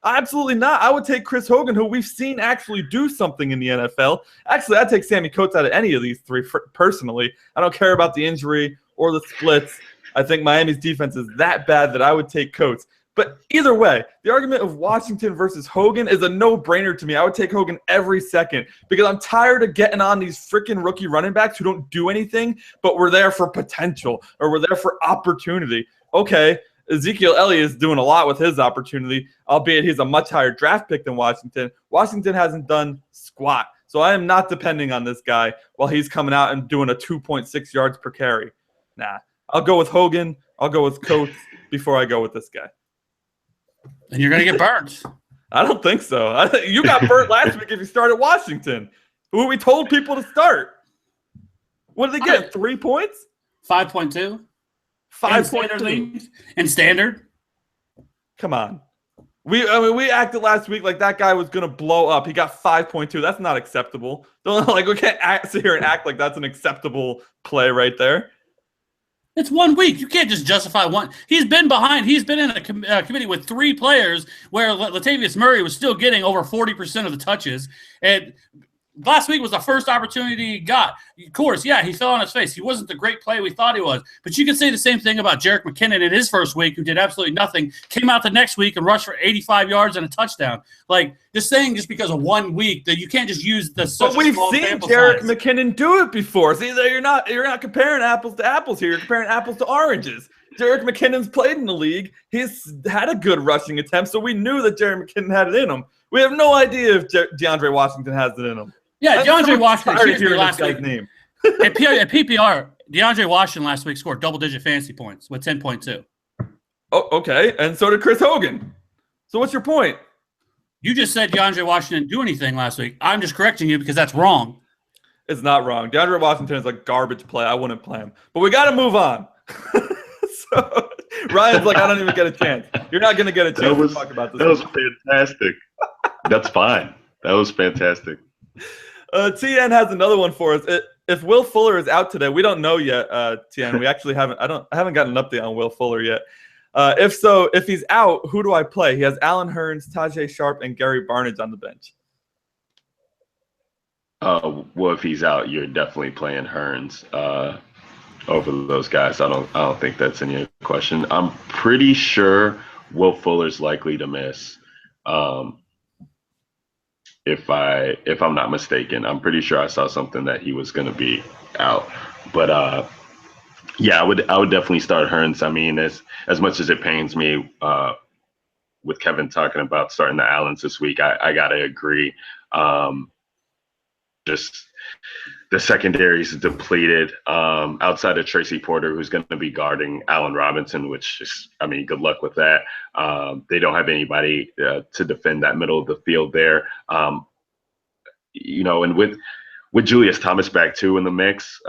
Absolutely not. I would take Chris Hogan, who we've seen actually do something in the NFL. Actually, I'd take Sammy Coates out of any of these three personally. I don't care about the injury or the splits. I think Miami's defense is that bad that I would take Coates. But either way, the argument of Washington versus Hogan is a no-brainer to me. I would take Hogan every second because I'm tired of getting on these freaking rookie running backs who don't do anything, but we're there for potential or we're there for opportunity. Okay, Ezekiel Elliott is doing a lot with his opportunity, albeit he's a much higher draft pick than Washington. Washington hasn't done squat. So I am not depending on this guy while he's coming out and doing a 2.6 yards per carry. Nah, I'll go with Hogan. I'll go with Coates before I go with this guy. And you're going to get burnt. I don't think so. You got burnt last week if you started Washington, who we told people to start. What did they get? 3 points? 5.2. 5.2. And standard. Come on. We acted last week like that guy was going to blow up. He got 5.2. That's not acceptable. We can't sit here and act like that's an acceptable play right there. It's 1 week. You can't just justify one. He's been behind. He's been in a committee with 3 players where Latavius Murray was still getting over 40% of the touches. And last week was the first opportunity he got. Of course, yeah, he fell on his face. He wasn't the great play we thought he was. But you can say the same thing about Jerick McKinnon in his first week, who did absolutely nothing, came out the next week and rushed for 85 yards and a touchdown. Just saying just because of 1 week that you can't just use the But we've seen Jerick McKinnon do it before. See, you're not comparing apples to apples here. You're comparing apples to oranges. Jerick McKinnon's played in the league. He's had a good rushing attempt, so we knew that Jerick McKinnon had it in him. We have no idea if DeAndre Washington has it in him. Yeah, DeAndre Washington last guy's name. At PPR, DeAndre Washington last week scored double-digit fantasy points with 10.2. Oh, okay, and so did Chris Hogan. So what's your point? You just said DeAndre Washington didn't do anything last week. I'm just correcting you because that's wrong. It's not wrong. DeAndre Washington is a garbage play. I wouldn't play him. But we got to move on. So Ryan's like, I don't even get a chance. You're not going to get a chance to talk about this. That was fantastic. That's fine. That was fantastic. TN has another one for us. If Will Fuller is out today, we don't know yet. TN, we actually haven't. I haven't gotten an update on Will Fuller yet. If he's out, who do I play? He has Allen Hurns, Tajay Sharp, and Gary Barnidge on the bench. Well, if he's out, you're definitely playing Hurns over those guys. I don't think that's any question. I'm pretty sure Will Fuller's likely to miss. If I'm not mistaken, I'm pretty sure I saw something that he was going to be out. But yeah, I would definitely start Hurns. I mean, as much as it pains me with Kevin talking about starting the Allens this week, I gotta agree. Just the secondary is depleted. Outside of Tracy Porter, who's going to be guarding Allen Robinson, which is, I mean, good luck with that. They don't have anybody to defend that middle of the field there. And with Julius Thomas back too in the mix,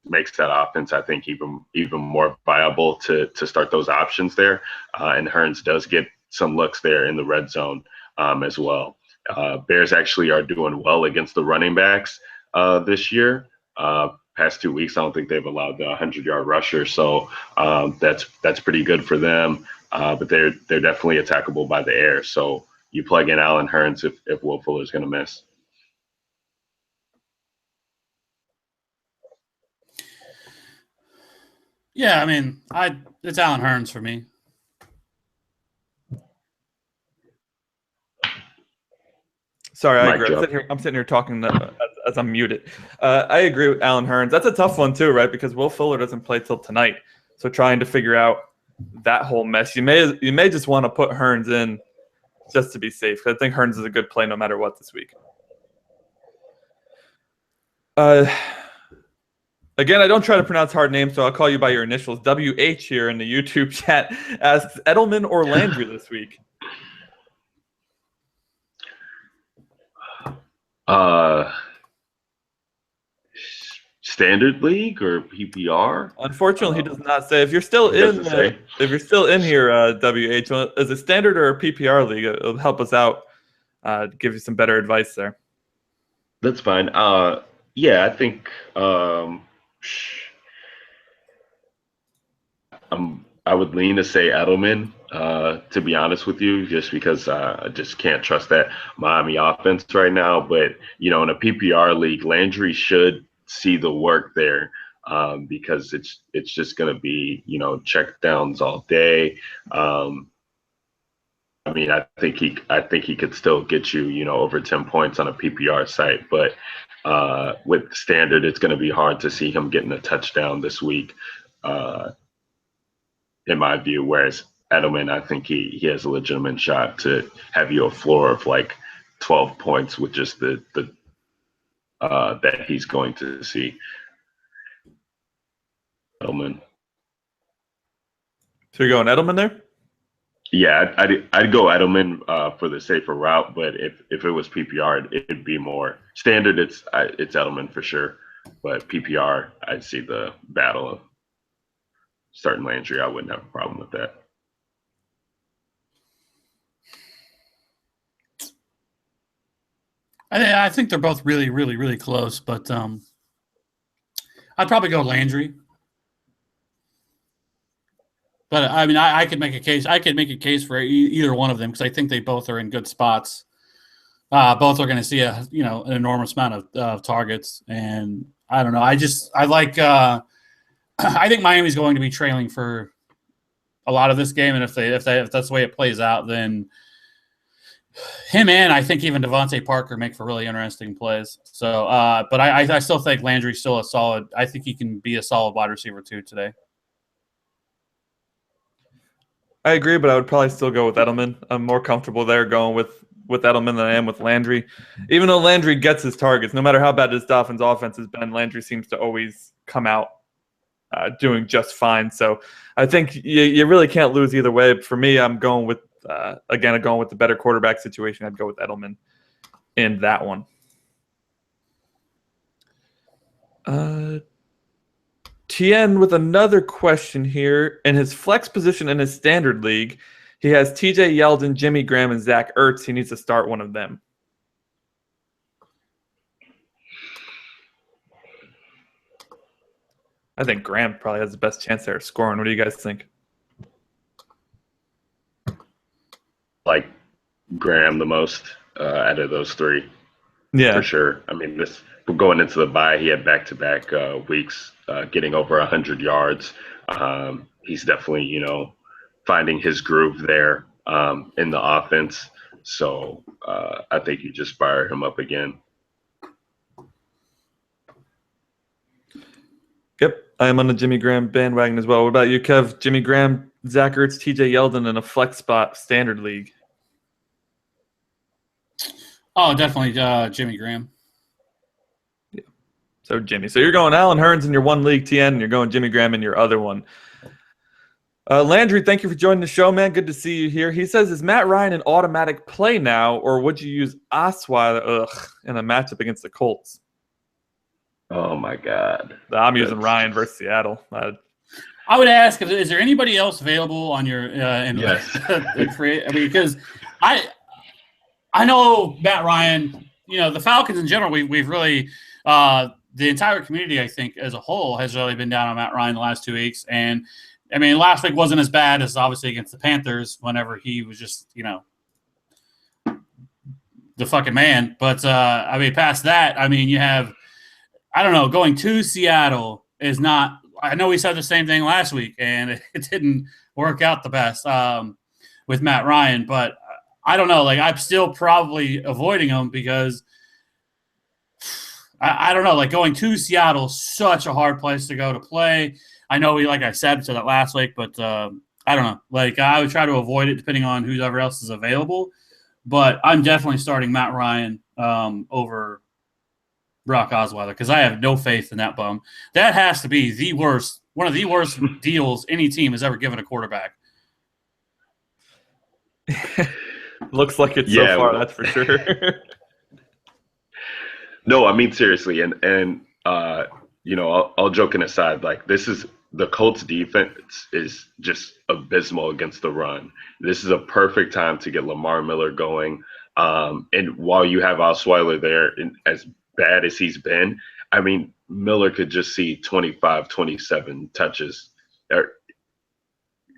makes that offense, I think, even more viable to start those options there. And Hurns does get some looks there in the red zone as well. Bears actually are doing well against the running backs this year. Past 2 weeks, I don't think they've allowed the 100-yard rusher, so that's pretty good for them. But they're definitely attackable by the air. So you plug in Allen Hurns if Will Fuller's going to miss. Yeah, I mean, it's Allen Hurns for me. Sorry, I agree. I'm sitting here talking as I'm muted. I agree with Allen Hurns. That's a tough one too, right? Because Will Fuller doesn't play till tonight. So trying to figure out that whole mess, you may just want to put Hurns in just to be safe. I think Hearns is a good play no matter what this week. Again, I don't try to pronounce hard names, so I'll call you by your initials. WH here in the YouTube chat asks Edelman or Landry this week. Standard league or PPR? Unfortunately, he does not say. If you're still in here, WH, is it standard or a PPR league? It'll help us out, give you some better advice there. That's fine. Yeah, I think I would lean to say Edelman, to be honest with you, just because I just can't trust that Miami offense right now. But, in a PPR league, Landry should see the work there, because it's just going to be, check downs all day. I mean, I think he could still get you, over 10 points on a PPR site, but with standard, it's going to be hard to see him getting a touchdown this week, in my view. Whereas Edelman, I think he has a legitimate shot to have you a floor of like 12 points with just the that he's going to see. Edelman. So you're going Edelman there? Yeah, I'd go Edelman for the safer route, but if it was PPR, it'd be more standard. It's Edelman for sure, but PPR, I'd see the battle of starting Landry. I wouldn't have a problem with that. I think they're both really, really, really close, but I'd probably go Landry. But I mean, I could make a case. I could make a case for either one of them because I think they both are in good spots. Both are going to see an enormous amount of targets, and I don't know. I like. I think Miami's going to be trailing for a lot of this game, and if that's the way it plays out, then him and I think even Devontae Parker make for really interesting plays. So, but I still think Landry's still a solid. I think he can be a solid wide receiver too today. I agree, but I would probably still go with Edelman. I'm more comfortable there going with Edelman than I am with Landry. Even though Landry gets his targets, no matter how bad his Dolphins offense has been, Landry seems to always come out doing just fine. So I think you really can't lose either way. For me, I'm going with, going with the better quarterback situation. I'd go with Edelman in that one. Tien with another question here. In his flex position in his standard league, he has TJ Yeldon, Jimmy Graham, and Zach Ertz. He needs to start one of them. I think Graham probably has the best chance there of scoring. What do you guys think? Like Graham the most out of those three. Yeah. For sure. I mean, going into the bye, he had back-to-back weeks getting over 100 yards. He's definitely, finding his groove there in the offense. So I think you just fire him up again. Yep, I am on the Jimmy Graham bandwagon as well. What about you, Kev? Jimmy Graham, Zach Ertz, TJ Yeldon in a flex spot standard league. Oh, definitely Jimmy Graham. Yeah. So Jimmy. So you're going Allen Hearns in your one league, TN, and you're going Jimmy Graham in your other one. Landry, thank you for joining the show, man. Good to see you here. He says, is Matt Ryan an automatic play now, or would you use Osweiler in a matchup against the Colts? Oh, my God. I'm using Ryan versus Seattle. I would ask, is there anybody else available on your yes. Because I know Matt Ryan, the Falcons in general, we've really the entire community, I think, as a whole, has really been down on Matt Ryan the last 2 weeks. And, I mean, last week wasn't as bad as obviously against the Panthers whenever he was just, the fucking man. But, past that, you have, I don't know, going to Seattle is not – I know we said the same thing last week, and it didn't work out the best with Matt Ryan. But I don't know. Like, I'm still probably avoiding him because I don't know. Like, going to Seattle is such a hard place to go to play. I know like I said that last week, but I don't know. Like, I would try to avoid it depending on whoever else is available. but I'm definitely starting Matt Ryan over Brock Osweiler because I have no faith in that bum. That has to be the worst, one of the worst deals any team has ever given a quarterback. Looks like it so Yeah. far, that's for sure. No, I mean seriously, and all joking aside, like this is the Colts defense is just abysmal against the run. This is a perfect time to get Lamar Miller going. And while you have Osweiler there, and as bad as he's been, I mean, Miller could just see 25, 27 touches, or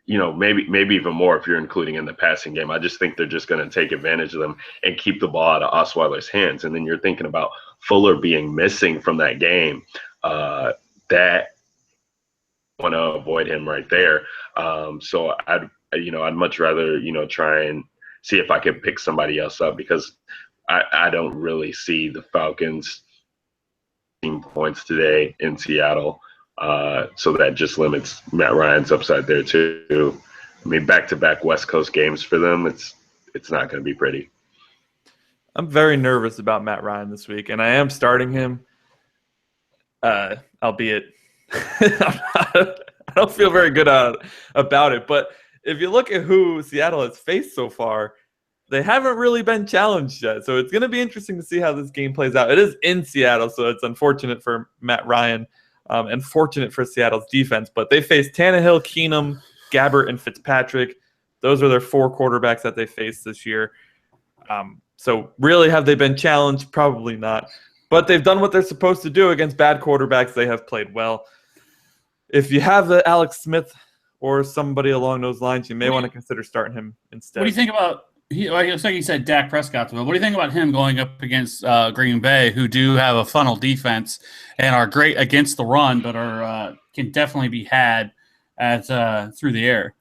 maybe even more if you're including in the passing game. I just think they're just going to take advantage of them and keep the ball out of Osweiler's hands. And then you're thinking about Fuller being missing from that game. That want to avoid him right there. So I'd much rather try and see if I can pick somebody else up because I don't really see the Falcons points today in Seattle. So that just limits Matt Ryan's upside there too. I mean, back-to-back West Coast games for them, it's not going to be pretty. I'm very nervous about Matt Ryan this week, and I am starting him, albeit I don't feel very good about it. But if you look at who Seattle has faced so far, they haven't really been challenged yet. So it's going to be interesting to see how this game plays out. It is in Seattle, so it's unfortunate for Matt Ryan and fortunate for Seattle's defense. But they faced Tannehill, Keenum, Gabbert, and Fitzpatrick. Those are their 4 quarterbacks that they faced this year. So really, have they been challenged? Probably not. But they've done what they're supposed to do against bad quarterbacks. They have played well. If you have the Alex Smith or somebody along those lines, you may want to consider starting him instead. What do you think about it's like you said, Dak Prescott. What do you think about him going up against Green Bay, who do have a funnel defense and are great against the run, but are can definitely be had through the air?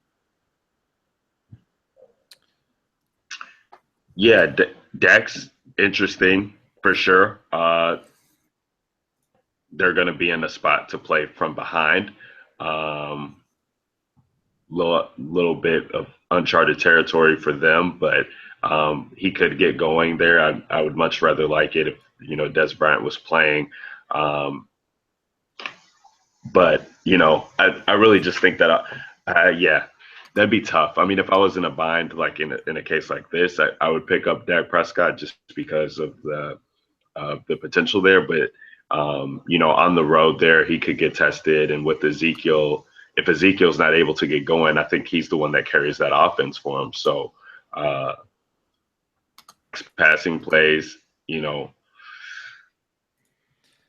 Yeah, Dak's interesting for sure. They're going to be in a spot to play from behind. Little bit of uncharted territory for them, but he could get going there. I would much rather like it if Des Bryant was playing. But I really just think that that'd be tough. I mean, if I was in a bind like in a case like this, I would pick up Dak Prescott just because of the potential there. But on the road there, he could get tested, and with Ezekiel. If Ezekiel's not able to get going, I think he's the one that carries that offense for him. So passing plays,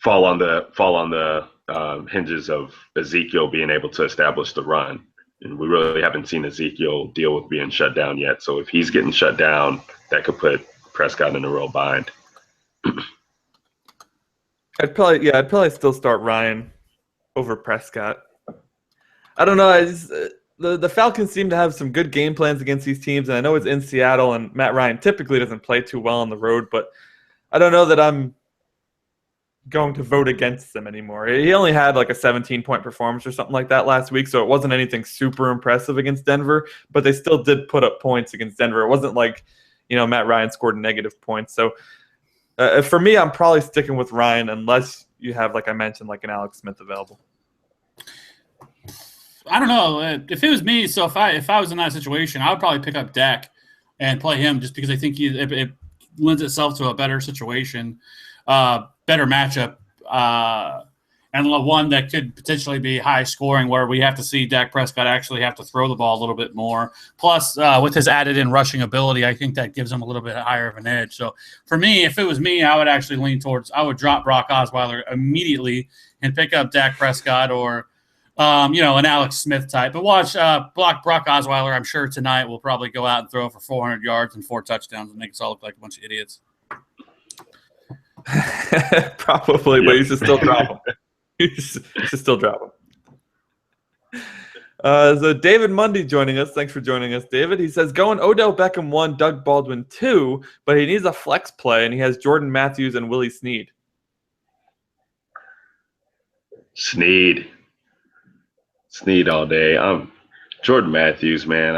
fall on the hinges of Ezekiel being able to establish the run. And we really haven't seen Ezekiel deal with being shut down yet. So if he's getting shut down, that could put Prescott in a real bind. I'd probably still start Ryan over Prescott. I don't know. The Falcons seem to have some good game plans against these teams, and I know it's in Seattle, and Matt Ryan typically doesn't play too well on the road, but I don't know that I'm going to vote against them anymore. He only had like a 17-point performance or something like that last week, so it wasn't anything super impressive against Denver, but they still did put up points against Denver. It wasn't like, Matt Ryan scored negative points. So for me, I'm probably sticking with Ryan unless you have, like I mentioned, like an Alex Smith available. I don't know. If it was me, so if I was in that situation, I would probably pick up Dak and play him just because I think it lends itself to a better situation, better matchup, and one that could potentially be high scoring where we have to see Dak Prescott actually have to throw the ball a little bit more. Plus, with his added in rushing ability, I think that gives him a little bit higher of an edge. So for me, if it was me, I would actually lean towards – I would drop Brock Osweiler immediately and pick up Dak Prescott or – an Alex Smith type. But watch Brock Osweiler, I'm sure tonight will probably go out and throw for 400 yards and 4 touchdowns and make us all look like a bunch of idiots. Probably, but you should still drop him. You should still drop him. So David Mundy joining us. Thanks for joining us, David. He says, going Odell Beckham 1, Doug Baldwin 2, but he needs a flex play, and he has Jordan Matthews and Willie Snead. Snead all day. I'm Jordan Matthews, man.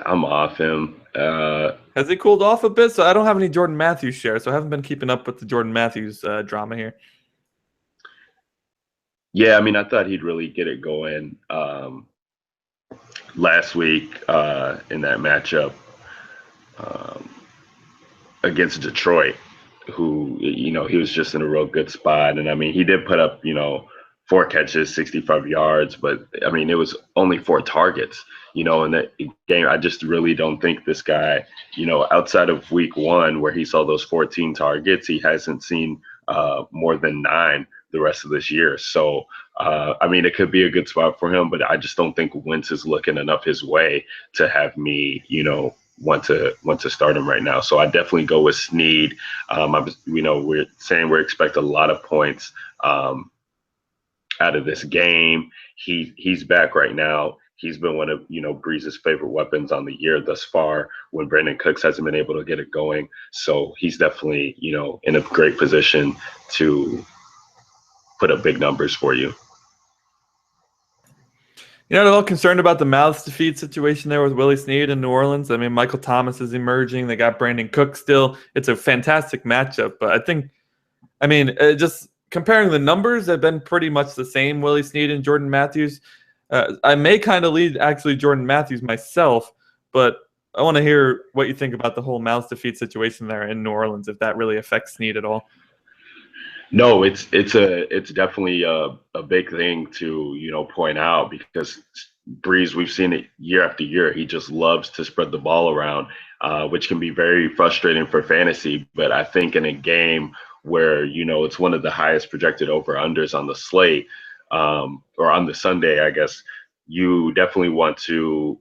I'm off him. Has Has he cooled off a bit? So I don't have any Jordan Matthews shares, so I haven't been keeping up with the Jordan Matthews drama here. Yeah, I mean, I thought he'd really get it going last week in that matchup um, against Detroit, who, he was just in a real good spot. And I mean, he did put up, 4 catches, 65 yards, but I mean, it was only 4 targets, in that game. I just really don't think this guy, outside of week 1 where he saw those 14 targets, he hasn't seen more than 9 the rest of this year. So, I mean, it could be a good spot for him, but I just don't think Wentz is looking enough his way to have me, want to start him right now. So I definitely go with Snead. We're saying we expect a lot of points out of this game. He's back right now. He's been one of, Breeze's favorite weapons on the year thus far when Brandon Cooks hasn't been able to get it going. So he's definitely, in a great position to put up big numbers for you. You're not at all concerned about the mouths to feed situation there with Willie Snead in New Orleans? I mean, Michael Thomas is emerging. They got Brandon Cook still. It's a fantastic matchup. But just comparing the numbers, they've been pretty much the same, Willie Snead and Jordan Matthews. I may kind of lead actually Jordan Matthews myself, but I want to hear what you think about the whole mouths to feed situation there in New Orleans, if that really affects Snead at all. No, it's definitely a big thing to point out, because Breeze, we've seen it year after year. He just loves to spread the ball around, which can be very frustrating for fantasy. But I think in a game where it's one of the highest projected over-unders on the slate, or on the Sunday, I guess, you definitely want to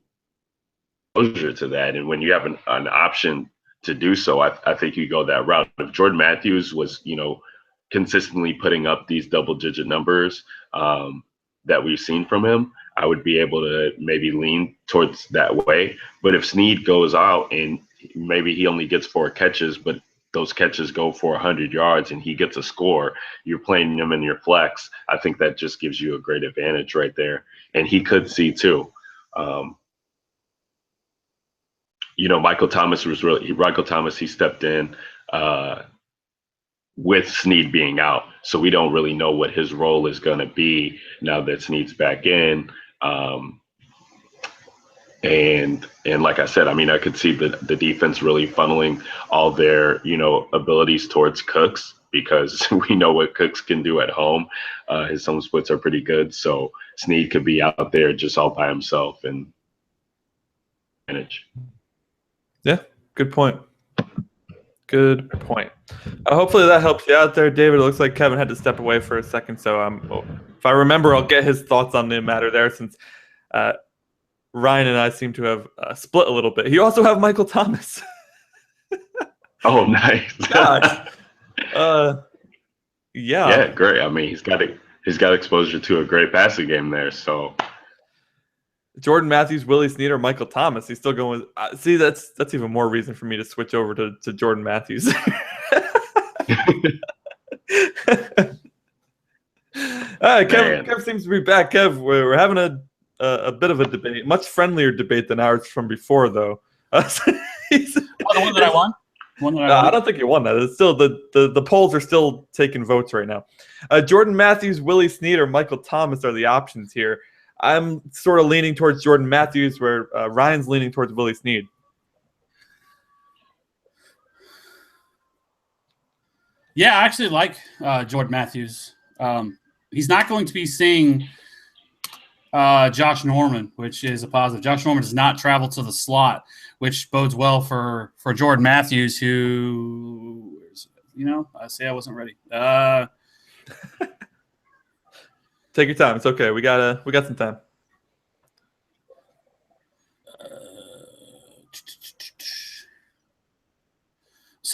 exposure to that. And when you have an option to do so, I think you go that route. If Jordan Matthews was consistently putting up these double-digit numbers that we've seen from him, I would be able to maybe lean towards that way. But if Snead goes out and maybe he only gets 4 catches, but those catches go for 100 yards and he gets a score, you're playing him in your flex. I think that just gives you a great advantage right there. And he could see too. Michael Thomas, he stepped in with Snead being out. So we don't really know what his role is going to be now that Snead's back in. And like I said, I mean, I could see the defense really funneling all their, abilities towards Cooks, because we know what Cooks can do at home. His home splits are pretty good. So Snead could be out there just all by himself and manage. Yeah, good point. Good point. Hopefully that helps you out there, David. It looks like Kevin had to step away for a second. So if I remember, I'll get his thoughts on the matter there, since Ryan and I seem to have split a little bit. You also have Michael Thomas. Oh, nice. Gosh. Yeah. Yeah, great. I mean, he's got exposure to a great passing game there. So Jordan Matthews, Willie Snead, or Michael Thomas. He's still going with. See, that's even more reason for me to switch over to Jordan Matthews. All right, Kev seems to be back. Kev, we're having a bit of a debate, much friendlier debate than ours from before, though. The one that I won? I don't think you won that. It's still the polls are still taking votes right now. Jordan Matthews, Willie Snead, or Michael Thomas are the options here. I'm sort of leaning towards Jordan Matthews, where Ryan's leaning towards Willie Snead. Yeah, I actually like Jordan Matthews. He's not going to be seeing Josh Norman, which is a positive. Josh Norman does not travel to the slot, which bodes well for Jordan Matthews, who, I say I wasn't ready. Take your time. It's okay. We got some time.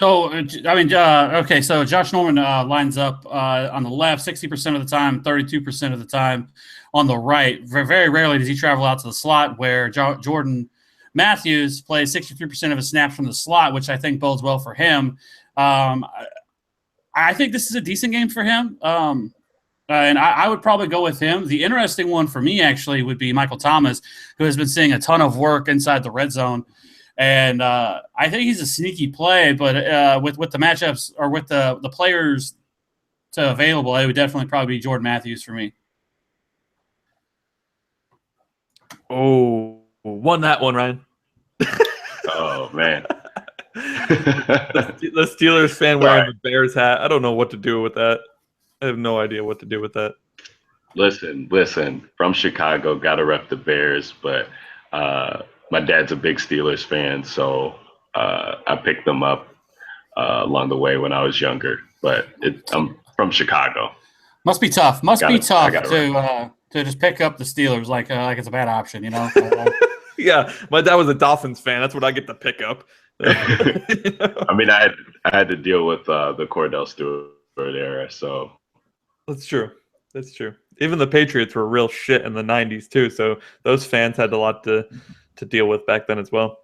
Okay. So Josh Norman lines up on the left 60% of the time, 32% of the time on the right. Very rarely does he travel out to the slot, where Jordan Matthews plays 63% of his snaps from the slot, which I think bodes well for him. I think this is a decent game for him. And I would probably go with him. The interesting one for me, actually, would be Michael Thomas, who has been seeing a ton of work inside the red zone. And I think he's a sneaky play, but with the matchups or with the players to available, it would definitely probably be Jordan Matthews for me. Oh, won that one, Ryan. Oh man. The Steelers fan wearing the Bears hat. I don't know what to do with that. I have no idea what to do with that. Listen. From Chicago, gotta rep the Bears, but my dad's a big Steelers fan, so I picked them up along the way when I was younger. But I'm from Chicago. Must be tough. To just pick up the Steelers like it's a bad option, you know. Yeah, my dad was a Dolphins fan. That's what I get to pick up. I mean, I had to deal with the Cordell Stewart era, so that's true. Even the Patriots were real shit in the '90s too, so those fans had a lot to deal with back then as well.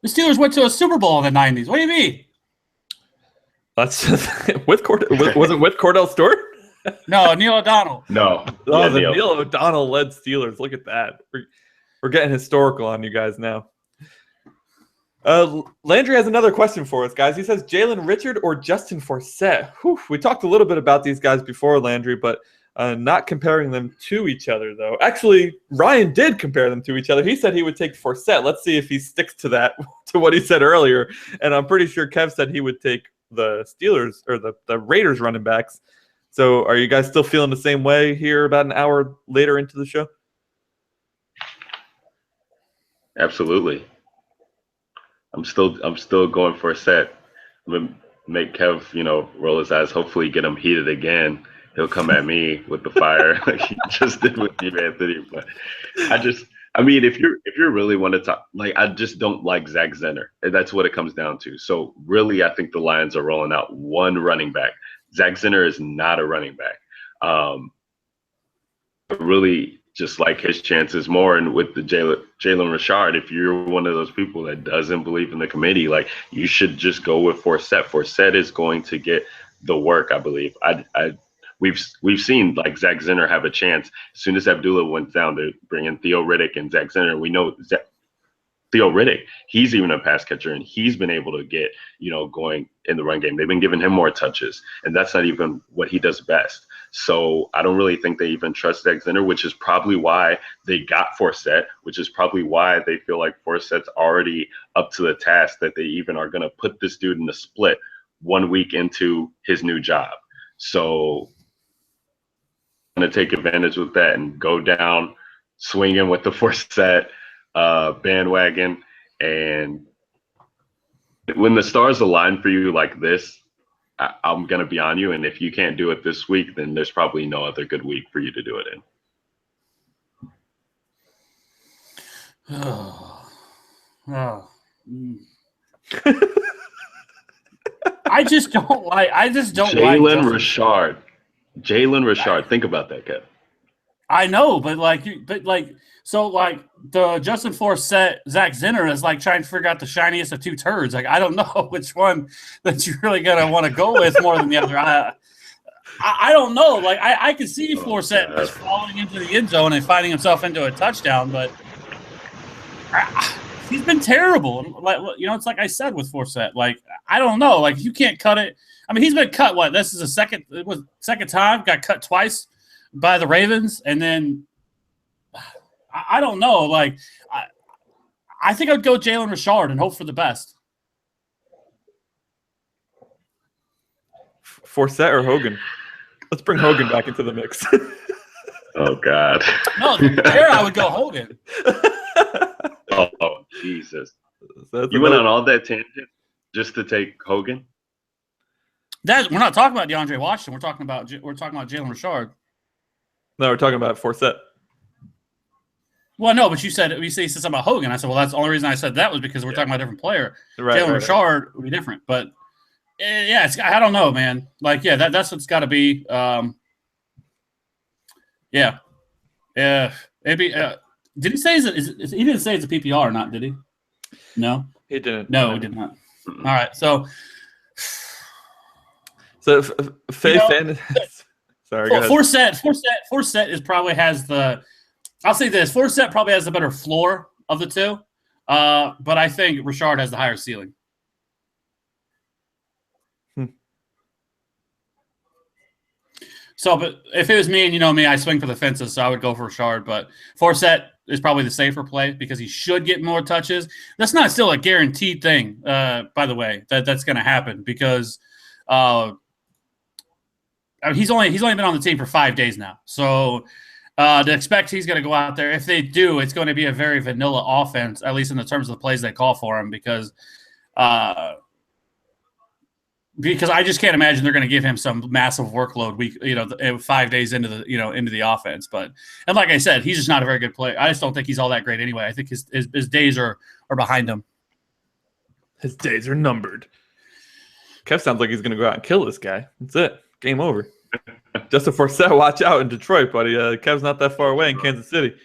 The Steelers went to a Super Bowl in the '90s. What do you mean? That's with was it with Cordell Stewart? No, Neil O'Donnell. No. Oh, yeah, the Neil O'Donnell led Steelers. Look at that. We're getting historical on you guys now. Landry has another question for us, guys. He says, Jalen Richard or Justin Forsett? Whew, we talked a little bit about these guys before, Landry, but not comparing them to each other, though. Actually, Ryan did compare them to each other. He said he would take Forsett. Let's see if he sticks to that, to what he said earlier. And I'm pretty sure Kev said he would take the Steelers or the Raiders running backs. So are you guys still feeling the same way here about an hour later into the show? Absolutely. I'm still going for a set. I'm gonna make Kev, roll his eyes. Hopefully, get him heated again. He'll come at me with the fire like he just did with you, Anthony. But I mean, if you really want to talk, I just don't like Zach Zenner. And that's what it comes down to. So really, I think the Lions are rolling out one running back. Zach Zenner is not a running back. I really just like his chances more. And with the Jalen Richard, if you're one of those people that doesn't believe in the committee, you should just go with Forsett. Forsett is going to get the work, I believe. We've seen Zach Zenner have a chance. As soon as Abdullah went down, they bring in Theo Riddick and Zach Zenner. We know Theo Riddick, he's even a pass catcher, and he's been able to get, going in the run game. They've been giving him more touches, and that's not even what he does best. So I don't really think they even trust Zach Zenner, which is probably why they got Forsett, which is probably why they feel like Forsett's already up to the task that they even are going to put this dude in the split 1 week into his new job. So I'm going to take advantage with that and go down swinging with the Forsett bandwagon. And when the stars align for you like this, I'm going to be on you. And if you can't do it this week, then there's probably no other good week for you to do it in. I just don't like Jalen Richard. Jalen Richard. Think about that, Kev. I know, but the Justin Forsett, Zach Zenner is trying to figure out the shiniest of two turds. I don't know which one that you're really gonna want to go with more than the other. I don't know. I can see Forsett just falling into the end zone and finding himself into a touchdown, but he's been terrible. It's like I said with Forsett. I don't know. You can't cut it. I mean, he's been cut. What? This is second time. Got cut twice by the Ravens, and then I don't know. I think I'd go Jalen Richard and hope for the best. Forsett or Hogan? Let's bring Hogan back into the mix. Oh God. No, there I would go Hogan. Oh Jesus! You went on all that tangent just to take Hogan? We're not talking about DeAndre Washington. We're talking about Jalen Richard. No, we're talking about Forsett. Well, no, but you said something about Hogan. I said, well, that's the only reason I said that was because we're talking about a different player. Right, Jalen Richard would be different, but I don't know, man. That's what's got to be. Maybe. Did he say he didn't say it's a PPR or not? Did he? No, he didn't. No, he did not. All right, so Faye fan. Sorry, go ahead. Forsett is probably has the. I'll say this: Forsett probably has the better floor of the two. But I think Richard has the higher ceiling. So, but if it was me, and you know me, I swing for the fences, so I would go for Richard. But Forsett is probably the safer play because he should get more touches. That's not still a guaranteed thing, by the way, that's going to happen because I mean, he's only been on the team for 5 days now. So to expect he's going to go out there, if they do, it's going to be a very vanilla offense, at least in the terms of the plays they call for him, because I just can't imagine they're going to give him some massive workload 5 days into the offense. But and like I said, he's just not a very good player. I just don't think he's all that great anyway. I think his days are behind him. His days are numbered. Kev sounds like he's going to go out and kill this guy. That's it. Game over. Justin Forsett, watch out in Detroit, buddy. Kev's not that far away in Kansas City.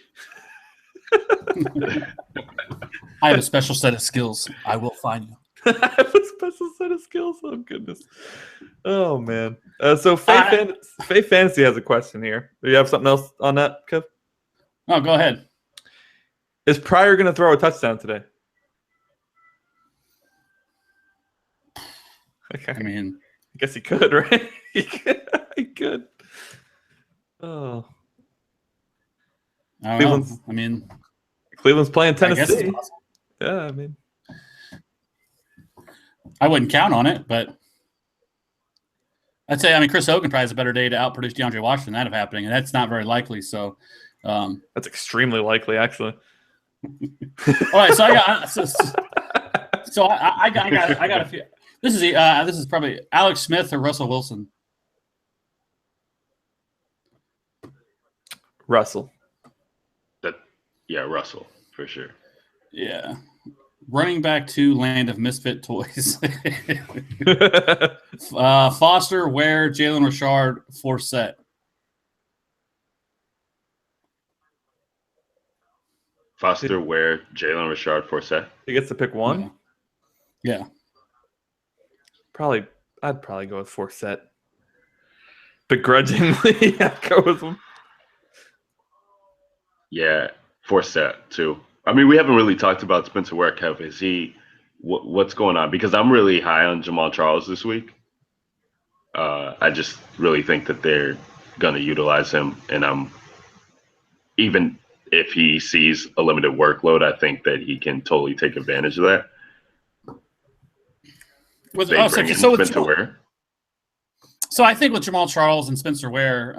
I have a special set of skills. I will find you. I have a special set of skills. Oh, goodness. Oh, man. So Faye Fantasy has a question here. Do you have something else on that, Kev? No, go ahead. Is Pryor going to throw a touchdown today? Okay. I mean, I guess he could, right? He could. Oh. I don't know. I mean, Cleveland's playing Tennessee. I guess it's possible. Yeah, I mean, I wouldn't count on it, but I'd say, Chris Hogan probably has a better day to outproduce DeAndre Washington than that having, and that's not very likely. So that's extremely likely, actually. All right, so I got a few. This is probably Alex Smith or Russell Wilson. Russell. Russell for sure. Yeah. Running back to land of misfit toys. Foster, Ware, Jalen Richard, Forsett. Foster, Ware, Jalen Richard, Forsett. He gets to pick one? Yeah. I'd probably go with Forsett. Begrudgingly, I'd go with him. Yeah, Forsett too. I mean, we haven't really talked about Spencer Ware, Kev. Is he what's going on? Because I'm really high on Jamal Charles this week. I just really think that they're going to utilize him, and even if he sees a limited workload, I think that he can totally take advantage of that. So I think with Jamal Charles and Spencer Ware,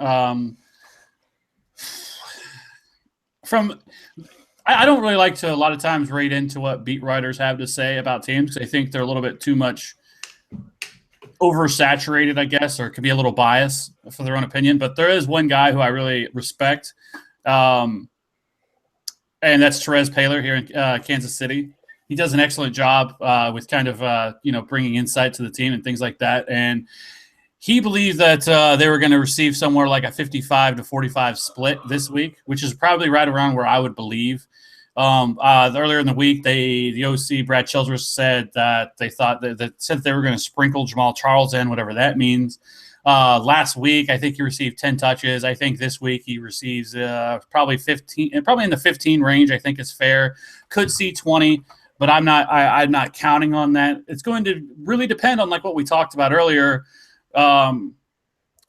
I don't really like to a lot of times read into what beat writers have to say about teams because I think they're a little bit too much oversaturated, I guess, or could be a little biased for their own opinion. But there is one guy who I really respect, and that's Therese Paylor here in Kansas City. He does an excellent job with kind of bringing insight to the team and things like that. And he believed that they were going to receive somewhere like a 55-45 split this week, which is probably right around where I would believe. Earlier in the week, the OC Brad Childress said that they thought that they were going to sprinkle Jamal Charles in, whatever that means. Last week, I think he received 10 touches. I think this week he receives probably 15, probably in the 15 range. I think is fair. Could see 20. But I'm not counting on that. It's going to really depend on like what we talked about earlier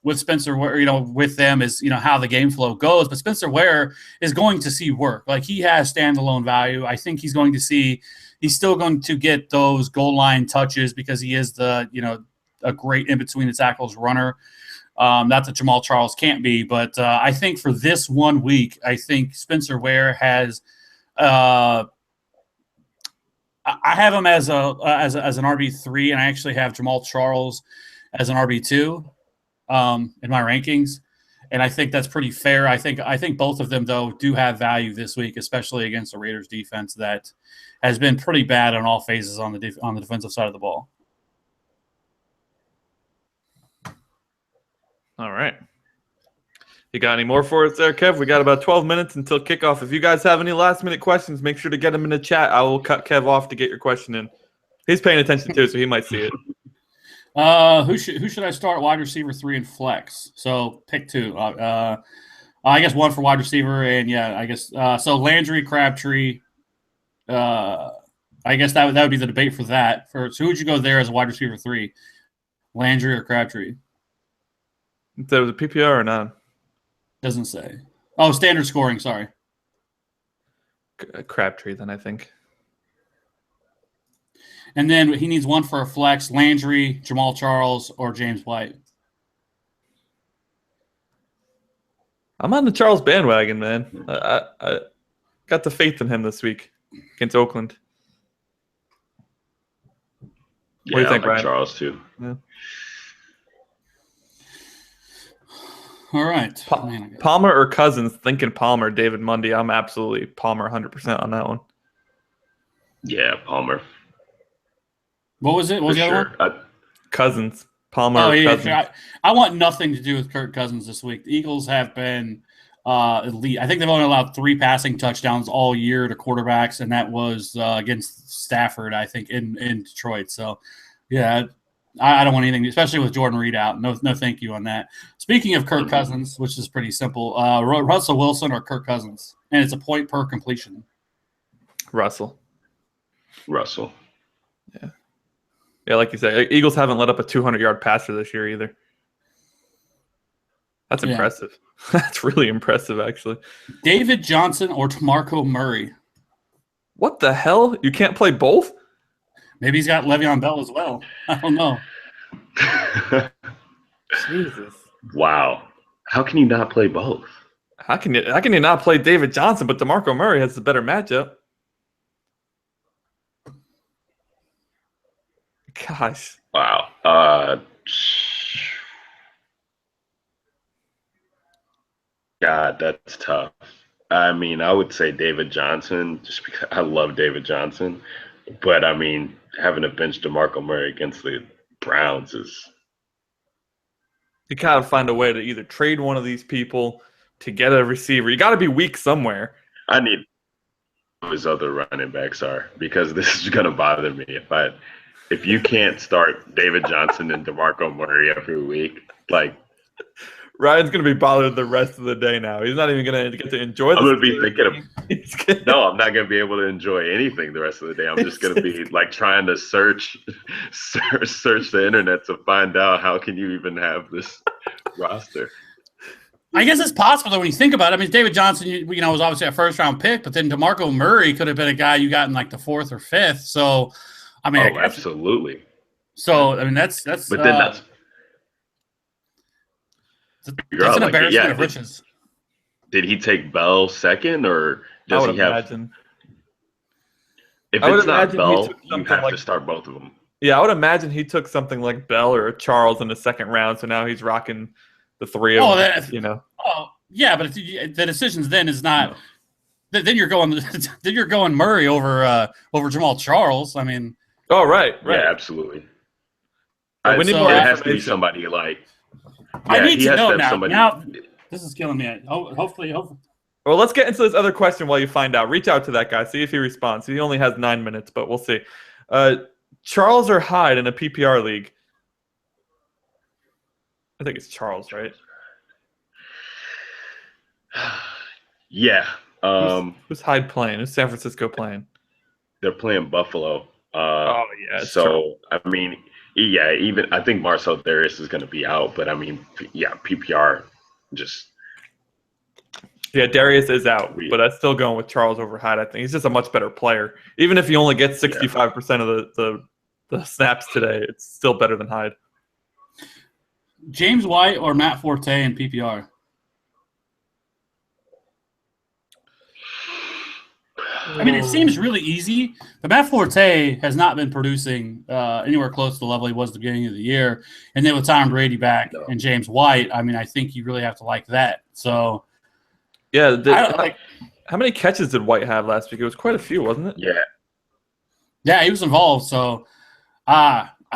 with Spencer Ware, with them is, how the game flow goes. But Spencer Ware is going to see work. Like he has standalone value. I think he's still going to get those goal line touches because he is a great in between the tackles runner. Not that Jamal Charles can't be, but I think for this 1 week, I think Spencer Ware has I have him as an RB3, and I actually have Jamal Charles as an RB2 in my rankings, and I think that's pretty fair. I think both of them though do have value this week, especially against the Raiders defense that has been pretty bad on all phases on the defensive side of the ball. All right. You got any more for us there, Kev? We got about 12 minutes until kickoff. If you guys have any last-minute questions, make sure to get them in the chat. I will cut Kev off to get your question in. He's paying attention too, so he might see it. Who should I start wide receiver 3 and flex? So pick 2. I guess 1 for wide receiver, and I guess so Landry, Crabtree, I guess that would be the debate for that. So who would you go there as a wide receiver 3? Landry or Crabtree? So was it PPR or none? Doesn't say. Oh, standard scoring. Sorry. Crabtree, then I think. And then he needs one for a flex: Landry, Jamal Charles, or James White. I'm on the Charles bandwagon, man. I got the faith in him this week against Oakland. Yeah, What do you think, I like Ryan? Charles too. Yeah. All right. Palmer or Cousins? Thinking Palmer, David Mundy. I'm absolutely Palmer 100% on that one. Yeah, Palmer. What was it? What was the other one? Cousins. Palmer Oh, or yeah. Cousins. I want nothing to do with Kirk Cousins this week. The Eagles have been elite. I think they've only allowed 3 passing touchdowns all year to quarterbacks, and that was against Stafford, I think, in Detroit. So, yeah, I don't want anything, especially with Jordan Reed out. No, thank you on that. Speaking of Kirk Cousins, which is pretty simple, Russell Wilson or Kirk Cousins, and it's a point per completion. Russell. Yeah. Yeah, like you said, Eagles haven't let up a 200-yard passer this year either. That's impressive. That's really impressive, actually. David Johnson or DeMarco Murray? What the hell? You can't play both? Maybe he's got Le'Veon Bell as well. I don't know. Jesus. Wow. How can you not play both? How can you not play David Johnson, but DeMarco Murray has the better matchup? Gosh. Wow. God, that's tough. I mean, I would say David Johnson just because I love David Johnson. But, I mean, having to bench DeMarco Murray against the Browns is... You got to find a way to either trade one of these people to get a receiver. You got to be weak somewhere. I need who his other running backs are because this is going to bother me. If you can't start David Johnson and DeMarco Murray every week, like... Ryan's going to be bothered the rest of the day now. He's not even going to get to enjoy this. I'm going to be thinking of... No, I'm not going to be able to enjoy anything the rest of the day. I'm just going to be like trying to search the internet to find out how can you even have this roster. I guess it's possible though when you think about it. I mean, David Johnson, was obviously a first-round pick, but then DeMarco Murray could have been a guy you got in like the 4th or 5th. So, I mean, absolutely. So, I mean, that's. But then that's an embarrassment of riches. Did he take Bell second, or does he have? Imagine. If it's not Bell, you have to start both of them. Yeah, I would imagine he took something like Bell or Charles in the second round, so now he's rocking the 3 of them. Oh, yeah, but the decisions then is not. No. Then you're going Murray over Jamal Charles. I mean. Oh right. Yeah, absolutely. We need more. It has to be somebody like. I need to know now. Now, this is killing me. Hopefully. Well, let's get into this other question while you find out. Reach out to that guy. See if he responds. He only has 9 minutes, but we'll see. Charles or Hyde in a PPR league? I think it's Charles, right? Yeah. Who's Hyde playing? Who's San Francisco playing? They're playing Buffalo. So, Charles. I mean, yeah, even I think Marcel Darius is going to be out, but I mean, yeah, PPR just. Yeah, Darius is out, but I'm still going with Charles over Hyde. I think he's just a much better player. Even if he only gets 65% of the snaps today, it's still better than Hyde. James White or Matt Forte in PPR? I mean, it seems really easy, but Matt Forte has not been producing anywhere close to the level he was at the beginning of the year. And then with Tom Brady back and James White, I mean, I think you really have to like that. So, yeah. How many catches did White have last week? It was quite a few, wasn't it? Yeah, he was involved. So,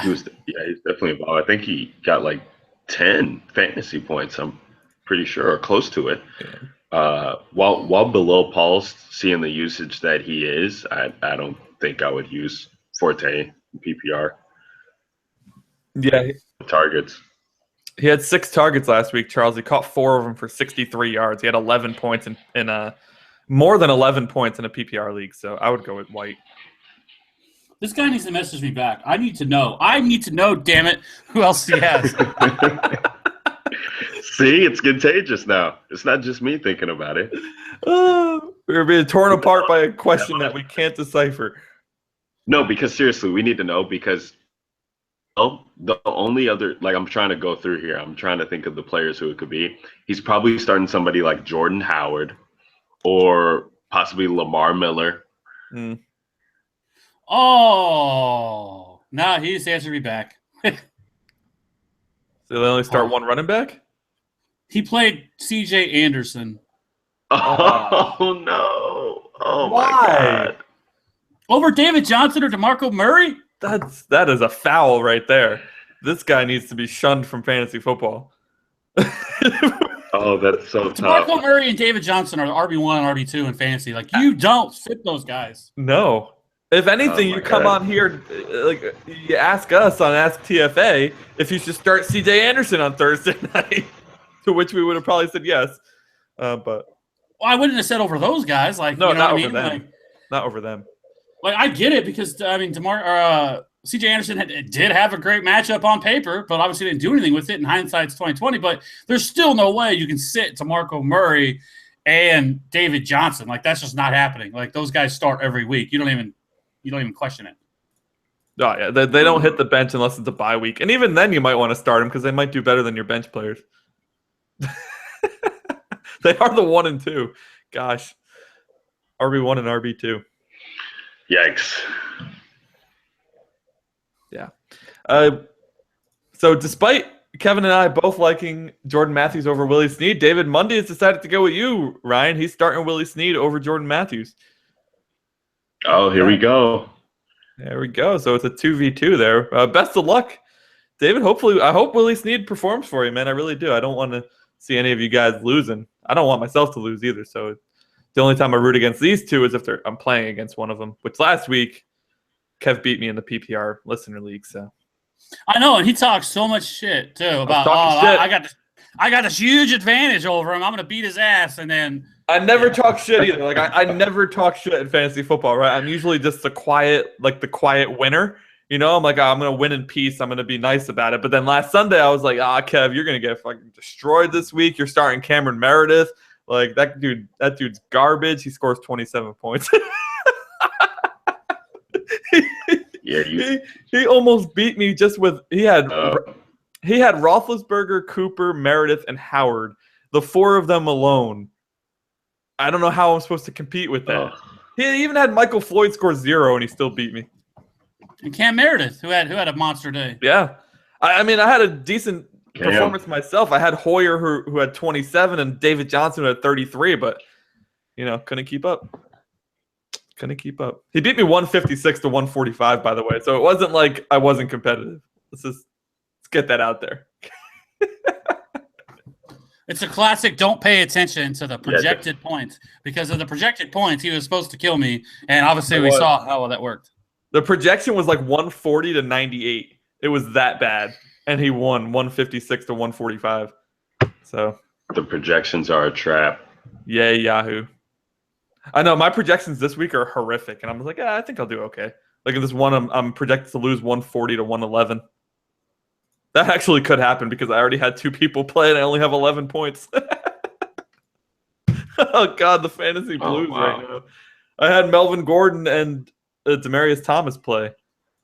he's definitely involved. I think he got like 10 fantasy points. I'm pretty sure, or close to it. Yeah. While below Paul's seeing the usage that he is, I don't think I would use Forte in PPR. Yeah. Targets. He had 6 targets last week, Charles. He caught 4 of them for 63 yards. He had 11 points in more than 11 points in a PPR league, so I would go with White. This guy needs to message me back. I need to know. Damn it, who else he has. See, it's contagious now. It's not just me thinking about it. We're being torn apart by a question that we can't decipher. No, because seriously, we need to know because the only other, like, I'm trying to go through here. I'm trying to think of the players who it could be. He's probably starting somebody like Jordan Howard or possibly Lamar Miller. Oh, no, he just answered me back. So they only start one running back? He played C.J. Anderson. Oh, no. Oh, Why? my God. Over David Johnson or DeMarco Murray? That is a foul right there. This guy needs to be shunned from fantasy football. Oh, that's so tough. DeMarco Murray and David Johnson are RB1 and RB2 in fantasy. Like, you don't fit those guys. No. If anything, you come on here, like you ask us on Ask TFA if you should start C.J. Anderson on Thursday night, to which we would have probably said yes. But well, I wouldn't have said over those guys. Like, no, you know not what over them. Like, not over them. Like, I get it because I mean, C.J. Anderson did have a great matchup on paper, but obviously didn't do anything with it. In hindsight, it's 2020. But there's still no way you can sit DeMarco Murray and David Johnson. Like, that's just not happening. Like, those guys start every week. You don't even question it. Oh yeah, they don't hit the bench unless it's a bye week, and even then you might want to start them because they might do better than your bench players. They are the 1 and 2. Gosh, RB1 and RB2. Yikes. Yeah. So despite Kevin and I both liking Jordan Matthews over Willie Snead, David Mundy has decided to go with you, Ryan. He's starting Willie Snead over Jordan Matthews. Oh, here we go. There we go. So it's a 2v2 there. Best of luck, David. I hope Willie Snead performs for you, man. I really do. I don't want to see any of you guys losing. I don't want myself to lose either. So the only time I root against these two is if I'm playing against one of them, which last week Kev beat me in the PPR listener league. So I know, and he talks so much shit too about I got this huge advantage over him. I'm gonna beat his ass, and then I never talk shit either. Like I never talk shit in fantasy football, right? I'm usually just the quiet winner. You know, I'm like, I'm gonna win in peace. I'm gonna be nice about it. But then last Sunday, I was like, Kev, you're gonna get fucking destroyed this week. You're starting Cameron Meredith. Like that dude's garbage. He scores 27 points. He almost beat me just with he had Roethlisberger, Cooper, Meredith, and Howard. The 4 of them alone. I don't know how I'm supposed to compete with that. He even had Michael Floyd score 0, and he still beat me. And Cam Meredith, who had a monster day. Yeah, I mean, I had a decent performance myself. I had Hoyer who had 27, and David Johnson who had 33, but couldn't keep up. He beat me 156 to 145, by the way. So it wasn't like I wasn't competitive. Let's get that out there. It's a classic don't pay attention to the projected points. Because of the projected points, he was supposed to kill me. And obviously we saw how well that worked. The projection was like 140 to 98. It was that bad. And he won 156 to 145. So the projections are a trap. Yay, Yahoo. I know my projections this week are horrific. And I'm like, I think I'll do okay. Like in this one, I'm projected to lose 140 to 111. That actually could happen because I already had 2 people play and I only have 11 points. Oh, God, the fantasy blues right now. I had Melvin Gordon and Demaryius Thomas play.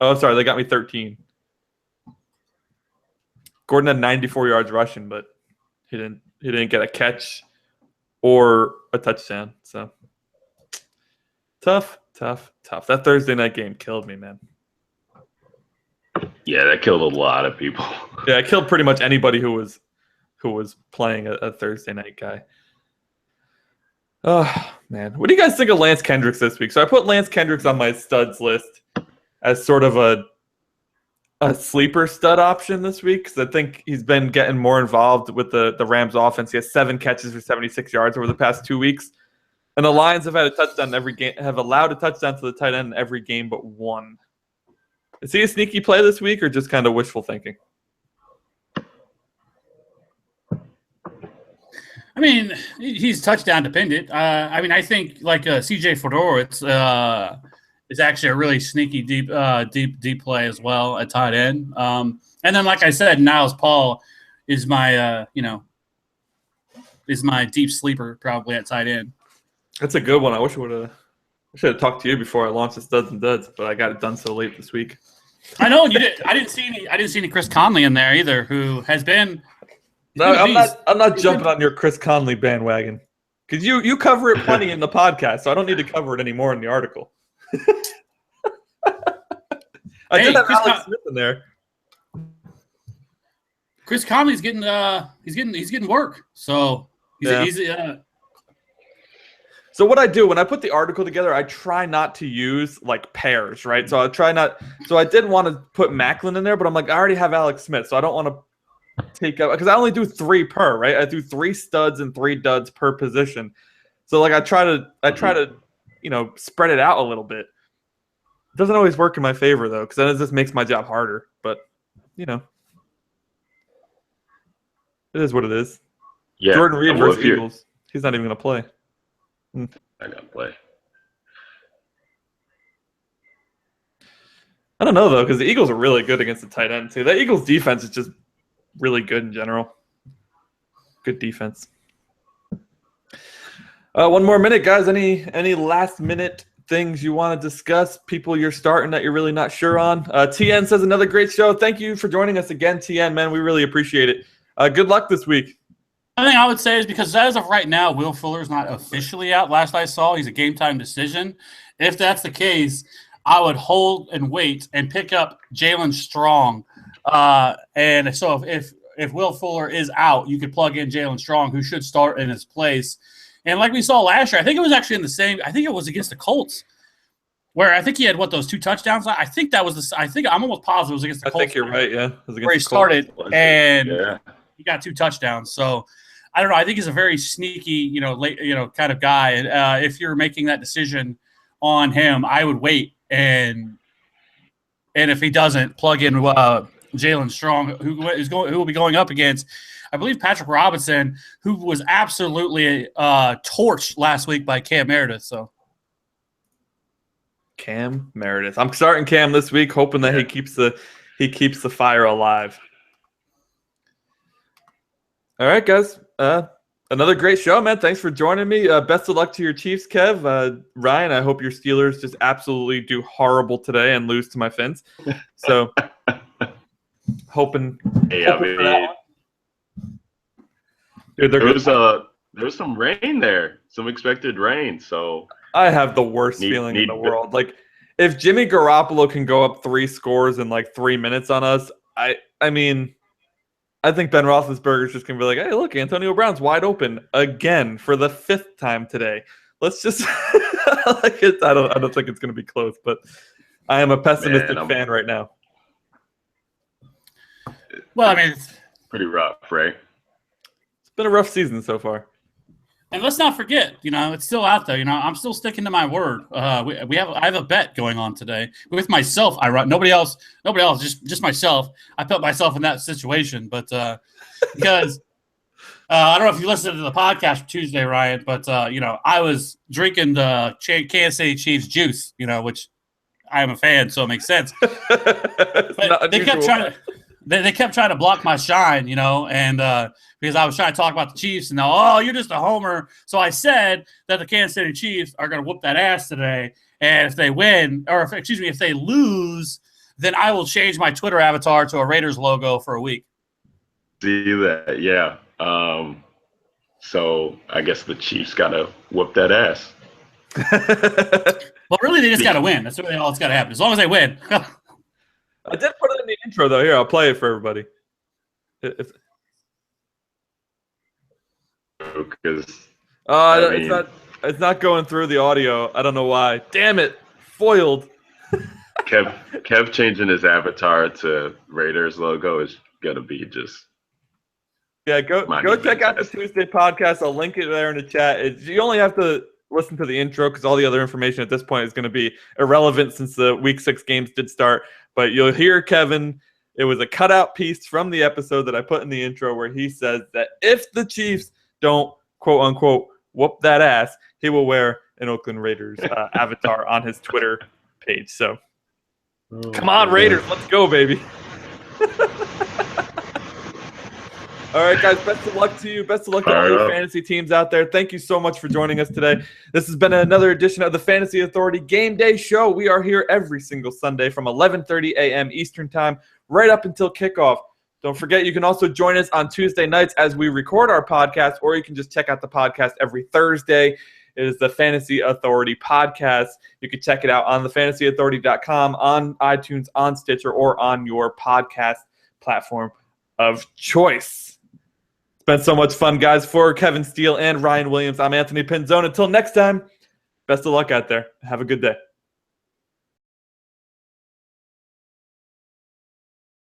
Oh, sorry, they got me 13. Gordon had 94 yards rushing, but he didn't get a catch or a touchdown. So tough. That Thursday night game killed me, man. Yeah, that killed a lot of people. Yeah, it killed pretty much anybody who was playing a Thursday night guy. Oh, man. What do you guys think of Lance Kendricks this week? So I put Lance Kendricks on my studs list as sort of a sleeper stud option this week because I think he's been getting more involved with the Rams offense. He has 7 catches for 76 yards over the past 2 weeks. And the Lions have had a touchdown every game, have allowed a touchdown to the tight end in every game but one. Is he a sneaky play this week or just kind of wishful thinking? I mean, he's touchdown dependent. I mean, I think like CJ Fedorowicz is actually a really sneaky deep play as well at tight end. And then, like I said, Niles Paul is my is my deep sleeper probably at tight end. That's a good one. I wish I should have talked to you before I launched the studs and duds, but I got it done so late this week. I know you did. I didn't see any Chris Conley in there either, who has been. No, I'm not jumping on your Chris Conley bandwagon because you cover it plenty in the podcast, so I don't need to cover it anymore in the article. I did have Alex Smith in there. Chris Conley's getting work, so he's. So what I do when I put the article together, I try not to use like pairs, right? So I try not. So I did want to put Macklin in there, but I'm like, I already have Alex Smith, so I don't want to take up because I only do 3 per, right? I do 3 studs and 3 duds per position. So like I try to spread it out a little bit. It doesn't always work in my favor though, because then it just makes my job harder. But it is what it is. Yeah, Jordan Reed versus Eagles. He's not even gonna play. I gotta play. I don't know though, because the Eagles are really good against the tight end too. The Eagles defense is just really good in general. Good defense. One more minute, guys. Any last minute things you want to discuss? People you're starting that you're really not sure on? TN says another great show. Thank you for joining us again, TN. Man, we really appreciate it. Good luck this week. I think I would say is because as of right now, Will Fuller's not officially out. Last I saw, he's a game time decision. If that's the case, I would hold and wait and pick up Jalen Strong. And so if Will Fuller is out, you could plug in Jalen Strong, who should start in his place. And like we saw last year, I think it was actually I think it was against the Colts, where I think he had those 2 touchdowns. I think that was I think I'm almost positive it was against the Colts. I think you're right. Yeah, it was against where he started and he got 2 touchdowns. So I don't know. I think he's a very sneaky, kind of guy. And if you're making that decision on him, I would wait and if he doesn't, plug in Jalen Strong, who will be going up against, I believe, Patrick Robinson, who was absolutely torched last week by Cam Meredith. So Cam Meredith, I'm starting Cam this week, hoping that he keeps the fire alive. All right, guys. Another great show, man. Thanks for joining me. Best of luck to your Chiefs, Kev. Ryan, I hope your Steelers just absolutely do horrible today and lose to my Fins. So, hoping. Hey, I mean, dude, there was some rain there, some expected rain. So I have the worst feeling in the world. Like, if Jimmy Garoppolo can go up 3 scores in like 3 minutes on us, I mean. I think Ben Roethlisberger's just going to be like, hey, look, Antonio Brown's wide open again for the 5th time today. Let's just I don't think it's going to be close, but I am a pessimistic fan right now. Well, I mean, it's pretty rough, right? It's been a rough season so far. And let's not forget, it's still out there. I'm still sticking to my word. I have a bet going on today with myself. Nobody else, just myself. I put myself in that situation, but because I don't know if you listened to the podcast Tuesday, Ryan, but I was drinking the Kansas City Chiefs juice, which I am a fan, so it makes sense. But they kept trying to block my shine, and because I was trying to talk about the Chiefs, and now, you're just a homer. So I said that the Kansas City Chiefs are going to whoop that ass today, and if they win, or if they lose, then I will change my Twitter avatar to a Raiders logo for a week. See that, yeah. So I guess the Chiefs got to whoop that ass. Well, really, they just got to win. That's really all that's got to happen. As long as they win. I did put it in the intro, though. Here, I'll play it for everybody. Because it's not going through the audio. I don't know why. Damn it, foiled. Kev changing his avatar to Raiders logo is gonna be just. Yeah, go check out the Tuesday podcast. I'll link it there in the chat. You only have to listen to the intro because all the other information at this point is going to be irrelevant since the Week 6 games did start. But you'll hear Kevin. It was a cutout piece from the episode that I put in the intro where he says that if the Chiefs don't quote unquote whoop that ass, he will wear an Oakland Raiders avatar on his Twitter page. So come on, Raiders, let's go, baby. All right, guys, best of luck to you. Best of luck to all your fantasy teams out there. Thank you so much for joining us today. This has been another edition of the Fantasy Authority Game Day Show. We are here every single Sunday from 11:30 a.m. Eastern Time right up until kickoff. Don't forget, you can also join us on Tuesday nights as we record our podcast, or you can just check out the podcast every Thursday. It is the Fantasy Authority Podcast. You can check it out on thefantasyauthority.com, on iTunes, on Stitcher, or on your podcast platform of choice. It's been so much fun, guys. For Kevin Steele and Ryan Williams, I'm Anthony Pinzone. Until next time, best of luck out there. Have a good day.